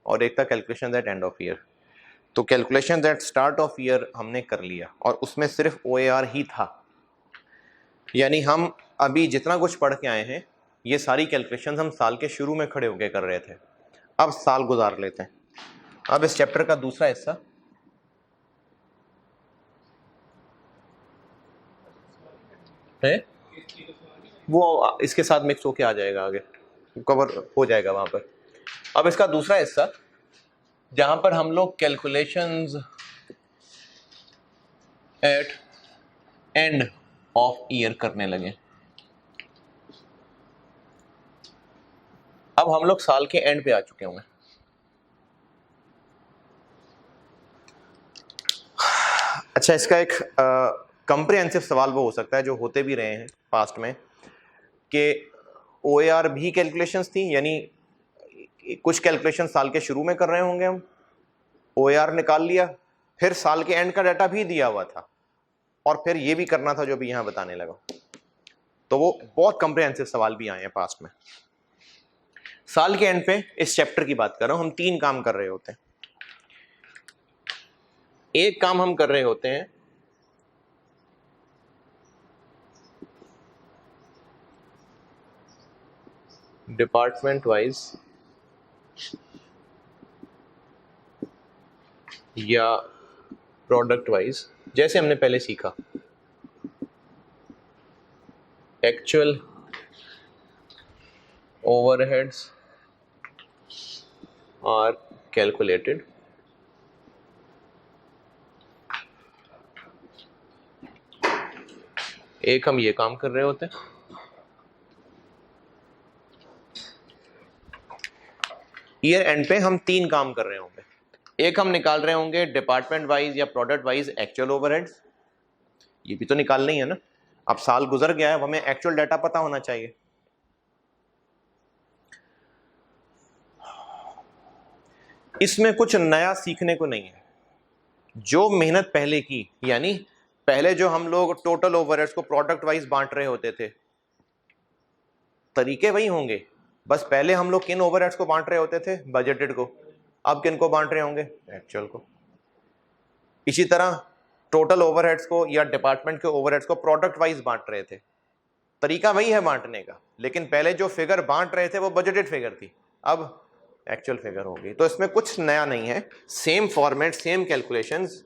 Speaker 1: और एक था calculation at end of year. तो calculation at start of year हमने कर लिया और उसमें सिर्फ OAR ही था, यानी हम अभी जितना कुछ पढ़ के आए हैं ये सारी कैलकुलेशन हम साल के शुरू में खड़े होकर कर रहे थे। अब साल गुजार लेते हैं। अब इस चैप्टर का दूसरा हिस्सा है, वो इसके साथ मिक्स होके आ जाएगा, आगे कवर हो जाएगा वहां पर। अब इसका दूसरा हिस्सा जहां पर हम लोग calculations at end of year करने लगे। अब हम लोग साल के एंड पे आ चुके होंगे। अच्छा, इसका एक कंप्रिहेंसिव सवाल वो हो सकता है जो होते भी रहे हैं पास्ट में कि OAR भी कैलकुलेशंस थी, यानी कुछ कैलकुलेशन साल के शुरू में कर रहे होंगे हम, OAR निकाल लिया, फिर साल के एंड का डाटा भी दिया हुआ था और फिर ये भी करना था जो भी यहां बताने लगा। तो वो बहुत कंप्रिहेंसिव सवाल भी आए हैं पास्ट में। साल के एंड पे इस चैप्टर की बात कर रहा हूं, हम 3 काम कर रहे होते हैं। एक काम हम कर रहे होते हैं डिपार्टमेंट वाइज या प्रोडक्ट वाइज, जैसे हमने पहले सीखा एक्चुअल ओवरहेड्स आर कैलकुलेटेड। एक हम ये काम कर रहे होते हैं। ईयर एंड पे हम 3 काम कर रहे होंगे। एक हम निकाल रहे होंगे डिपार्टमेंट वाइज या प्रोडक्ट वाइज एक्चुअल ओवरहेड्स, ये भी तो निकालना ही है ना। अब साल गुजर गया है, अब हमें एक्चुअल डाटा पता होना चाहिए। इसमें कुछ नया सीखने को नहीं है। जो मेहनत पहले की, यानी पहले जो हम लोग टोटल ओवरहेड्स को प्रोडक्ट वाइज बांट रहे होते थे, तरीके वही होंगे, बस पहले हम लोग किन ओवरहेड्स को बांट रहे होते थे, बजटेड को, अब किन को बांट रहे होंगे, एक्चुअल को। इसी तरह टोटल ओवरहेड्स को या डिपार्टमेंट के ओवरहेड्स को प्रोडक्ट वाइज बांट रहे थे, तरीका वही है बांटने का, लेकिन पहले जो फिगर बांट रहे थे वो बजटेड फिगर थी, अब एक्चुअल फिगर होगी। तो इसमें कुछ नया नहीं है, सेम फॉर्मेट, सेम कैलकुलेशंस।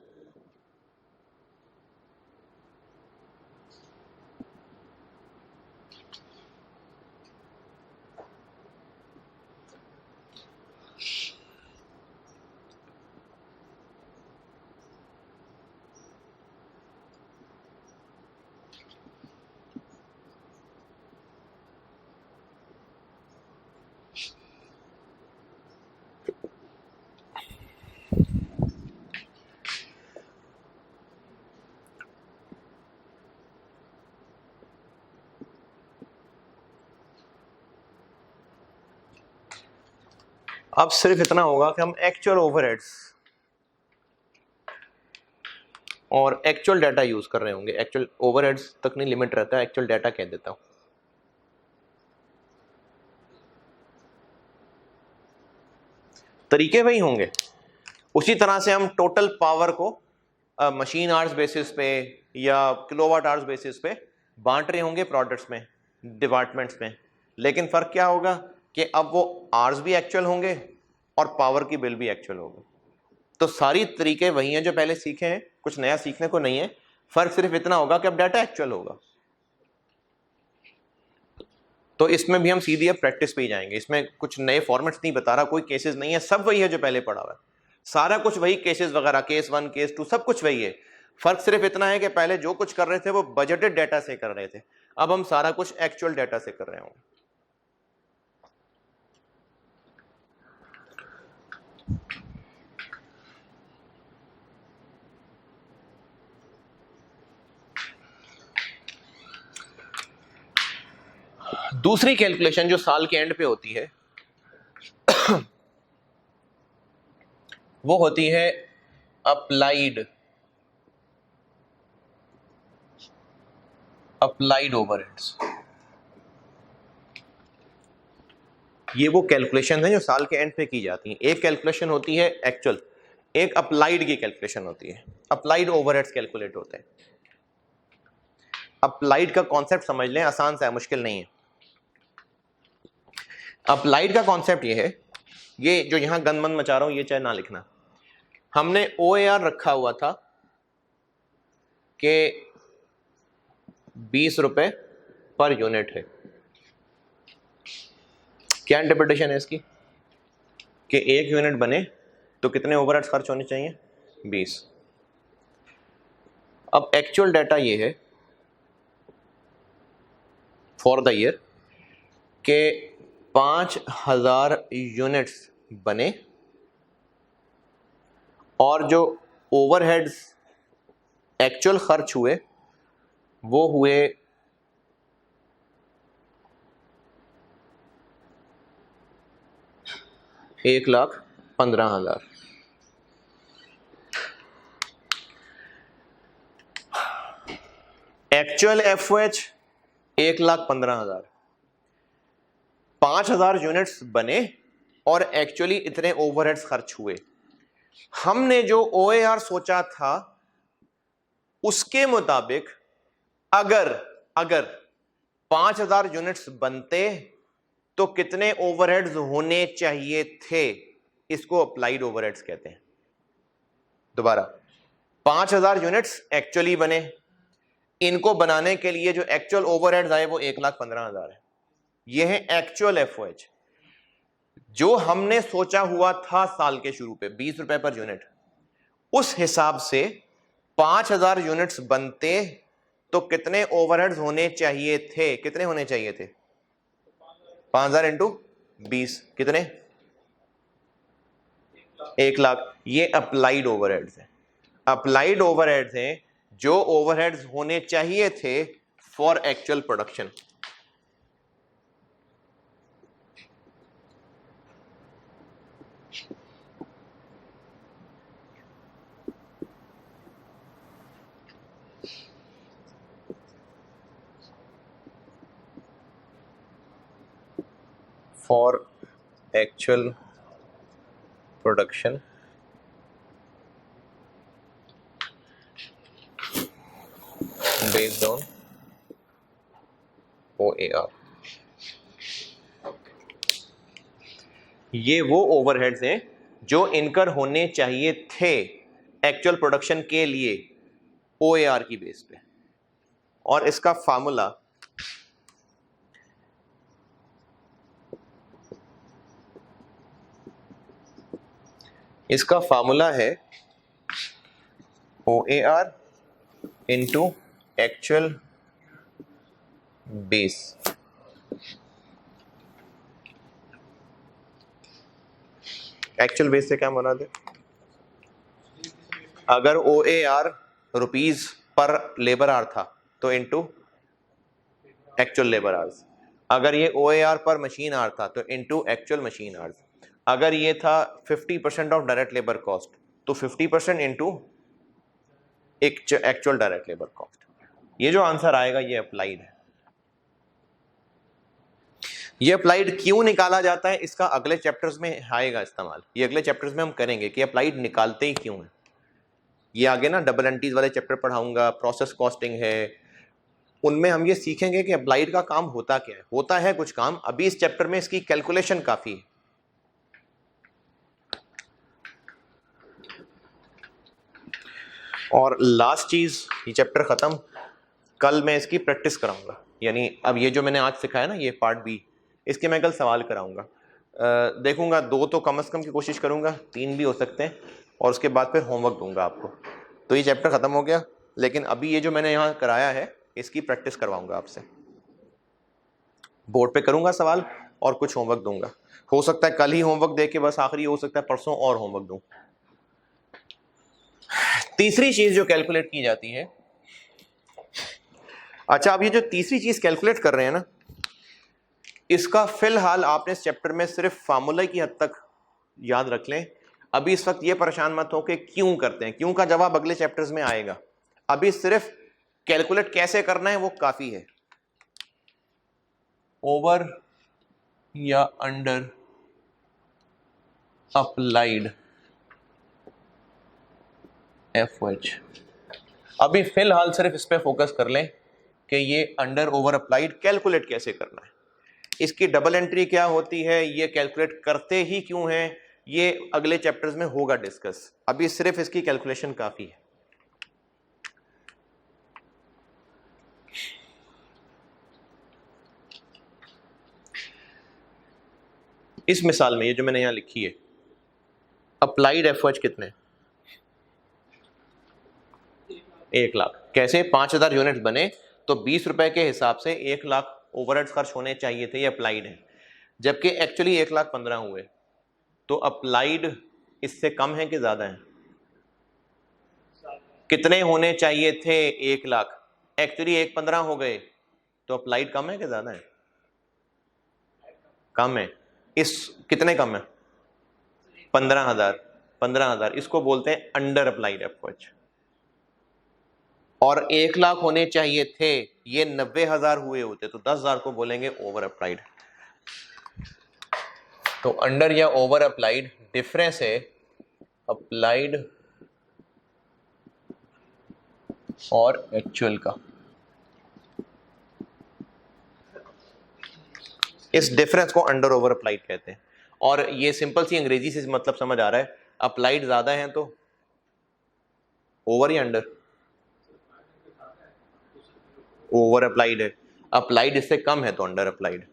Speaker 1: अब सिर्फ इतना होगा कि हम एक्चुअल ओवरहेड्स और एक्चुअल डाटा यूज कर रहे होंगे। एक्चुअल ओवरहेड्स तक नहीं लिमिट रहता है, एक्चुअल डाटा कह देता हूं। तरीके वही होंगे। उसी तरह से हम टोटल पावर को मशीन आवर्स बेसिस पे या किलोवाट आवर्स बेसिस पे बांट रहे होंगे प्रोडक्ट्स में, डिपार्टमेंट्स में, लेकिन फर्क क्या होगा कि अब वो आवर्स भी एक्चुअल होंगे और पावर की बिल भी एक्चुअल होगी। तो सारी तरीके वही हैं जो पहले सीखे हैं, कुछ नया सीखने को नहीं है, फर्क सिर्फ इतना होगा कि अब डाटा एक्चुअल होगा। तो इसमें भी हम सीधी अब प्रैक्टिस पे ही जाएंगे, इसमें कुछ नए फॉर्मेट्स नहीं बता रहा, कोई केसेस नहीं है, सब वही है जो पहले पढ़ा हुआ है, सारा कुछ वही, केसेस वगैरह, केस 1 केस 2 सब कुछ वही है। फर्क सिर्फ इतना है कि पहले जो कुछ कर रहे थे वो बजटेड डाटा से कर रहे थे, अब हम सारा कुछ एक्चुअल डाटा से कर रहे होंगे। दूसरी कैलकुलेशन जो साल के एंड पे होती है वो होती है अप्लाइड ओवरहेड्स। ये वो कैलकुलेशन है जो साल के एंड पे की जाती है। एक कैलकुलेशन होती है एक्चुअल, एक अप्लाइड की कैलकुलेशन होती है। अप्लाइड ओवरहेड्स कैलकुलेट होते हैं। अप्लाइड का कॉन्सेप्ट समझ लें, आसान सा है, मुश्किल नहीं है। अप्लाइड का कॉन्सेप्ट ये है, ये जो यहां गंदमंद मचा रहा हूं ये चाहे ना लिखना, हमने OAR रखा हुआ था कि 20 रुपए पर यूनिट है। क्या इंटरप्रिटेशन है इसकी कि 1 यूनिट बने तो कितने ओवरहेड्स खर्च होने चाहिए, 20। अब एक्चुअल डाटा ये है फॉर द ईयर के 5000 यूनिट्स बने और जो ओवरहेड्स एक्चुअल खर्च हुए वो हुए 1,15,000। Actual FOH 1,15,000। 5,000 यूनिट्स बने और एक्चुअली इतने ओवरहेड्स खर्च हुए। हमने जो OAR सोचा था उसके मुताबिक अगर 5,000 यूनिट्स बनते तो कितने ओवरहेड्स होने चाहिए थे, इसको अप्लाइड ओवरहेड्स कहते हैं। दोबारा, 5,000 यूनिट्स एक्चुअली बने, इनको बनाने के लिए जो एक्चुअल ओवरहेड्स आए वो 1,15,000 है। ये है एक्चुअल FOH। जो हमने सोचा हुआ था साल के शुरू पे 20 रुपए पर यूनिट, उस हिसाब से 5,000 यूनिट्स बनते तो कितने ओवरहेड्स होने चाहिए थे, कितने होने चाहिए थे, 5,000 इंटू 20 कितने, 1,00,000। ये अप्लाइड ओवरहेड्स है। अप्लाइड ओवरहेड्स हैं जो ओवरहेड्स होने चाहिए थे for actual production. For actual production based on OAR। ये वो ओवरहेड्स हैं जो इनकर होने चाहिए थे एक्चुअल प्रोडक्शन के लिए OAR की बेस पे, और इसका फार्मूला है OAR into actual base. Actual base से क्या बना दे, अगर OAR rupees per labour our था तो इनटू एक्चुअल लेबर आवर्स, अगर ये OAR पर मशीन आवर था तो इनटू एक्चुअल मशीन आवर्स, अगर ये था 50% ऑफ डायरेक्ट लेबर कॉस्ट तो 50% into actual direct labour cost. ये जो आंसर आएगा ये अप्लाइड है। ये अप्लाइड क्यों निकाला जाता है इसका अगले चैप्टर्स में आएगा इस्तेमाल, ये अगले चैप्टर्स में हम करेंगे कि अप्लाइड निकालते ही क्यों है। ये आगे ना डबल एंट्रीज वाले चैप्टर पढ़ाऊंगा, प्रोसेस कॉस्टिंग है, उनमें हम ये सीखेंगे कि अप्लाइड का काम होता क्या है। होता है कुछ काम, अभी इस चैप्टर में इसकी कैलकुलेशन काफी है। और लास्ट चीज, ये चैप्टर खत्म, कल मैं इसकी प्रैक्टिस कराऊंगा, यानी अब ये जो मैंने आज सिखाया ना ये पार्ट बी, इसके मैं कल सवाल कराऊंगा। देखूंगा 2 तो कम से कम की कोशिश करूंगा, 3 भी हो सकते हैं, और उसके बाद फिर होमवर्क दूंगा आपको। तो ये चैप्टर खत्म हो गया, लेकिन अभी ये जो मैंने यहाँ कराया है इसकी प्रैक्टिस करवाऊंगा आपसे, बोर्ड पे करूंगा सवाल और कुछ होमवर्क दूंगा। हो सकता है कल ही होमवर्क दे के बस आखिरी, हो सकता है परसों और होमवर्क दूं। तीसरी चीज जो कैलकुलेट की जाती है, अच्छा अब ये जो तीसरी चीज कैलकुलेट कर रहे हैं ना, इसका फिलहाल आपने इस चैप्टर में सिर्फ फार्मूला की हद तक याद रख लें। अभी इस वक्त ये परेशान मत हो कि क्यों करते हैं, क्यों का जवाब अगले चैप्टर्स में आएगा। अभी सिर्फ कैलकुलेट कैसे करना है वो काफी है। ओवर या अंडर अप्लाइड FH, अभी फिलहाल सिर्फ इस पे फोकस कर लें कि ये अंडर ओवर अप्लाइड कैलकुलेट कैसे करना है, इसकी डबल एंट्री क्या होती है, ये कैलकुलेट करते ही क्यों है, ये अगले चैप्टर्स में होगा डिस्कस। अभी सिर्फ इसकी कैलकुलेशन काफी है। इस मिसाल में ये जो मैंने यहां लिखी है, अप्लाइड FH कितने, 1 लाख। कैसे, 5000 यूनिट बने तो 20 रुपए के हिसाब से 1 लाख ओवरहेड्स खर्च होने चाहिए थे, ये अप्लाइड है। जबकि एक्चुअली 1,15,000 हुए, तो अप्लाइड इससे कम है कि ज्यादा है, कितने होने चाहिए थे, 1 लाख, एक्चुअली 1,15,000 हो गए, तो अप्लाइड कम है कि ज्यादा है, कम है। इस कितने कम है, 15,000, इसको बोलते हैं अंडर अप्लाइड एफएच। और 1 लाख होने चाहिए थे, ये 90,000 हुए होते, तो 10,000 को बोलेंगे ओवर अप्लाइड। तो अंडर या ओवर अप्लाइड डिफरेंस है अप्लाइड और एक्चुअल का। इस डिफरेंस को अंडर ओवर अप्लाइड कहते हैं। और ये सिंपल सी अंग्रेजी से मतलब समझ आ रहा है, अप्लाइड ज्यादा है तो ओवर या अंडर, ओवर अप्लाइड है, अप्लाइड इससे कम है तो अंडर अप्लाइड।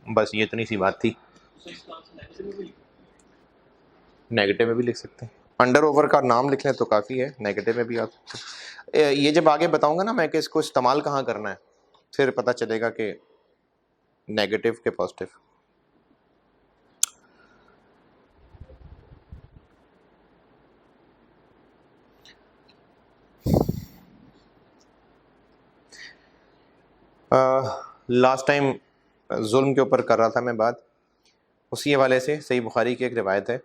Speaker 1: बस ये इतनी सी बात थी। नेगेटिव में भी लिख सकते हैं, अंडर ओवर का नाम लिख लें तो काफ़ी है, नेगेटिव में भी आ सकते हैं। ये जब आगे बताऊंगा ना मैं कि इसको इस्तेमाल कहाँ करना है, फिर पता चलेगा कि नेगेटिव के पॉजिटिव। लास्ट टाइम जुल्म के ऊपर कर रहा था मैं बात, उसी हवाले से सही बुखारी की एक रिवायत है,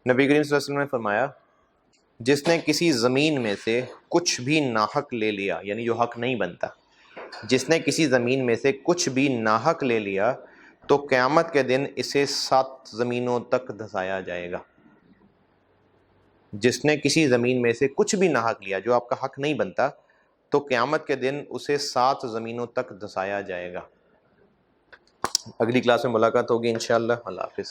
Speaker 1: नबी करीम सल्लल्लाहु अलैहि वसल्लम ने फरमाया जिसने किसी ज़मीन में से कुछ भी नाहक ले लिया, यानी जो हक नहीं बनता, जिसने किसी ज़मीन में से कुछ भी नाहक ले लिया तो क़यामत के दिन इसे 7 ज़मीनों तक धंसाया जाएगा। जिसने किसी ज़मीन में से कुछ भी नाहक लिया जो आपका हक नहीं बनता, तो क़यामत के दिन उसे 7 ज़मीनों तक धंसाया जाएगा। अगली क्लास में मुलाकात होगी इंशाअल्लाह। अल्लाह हाफ़िज़।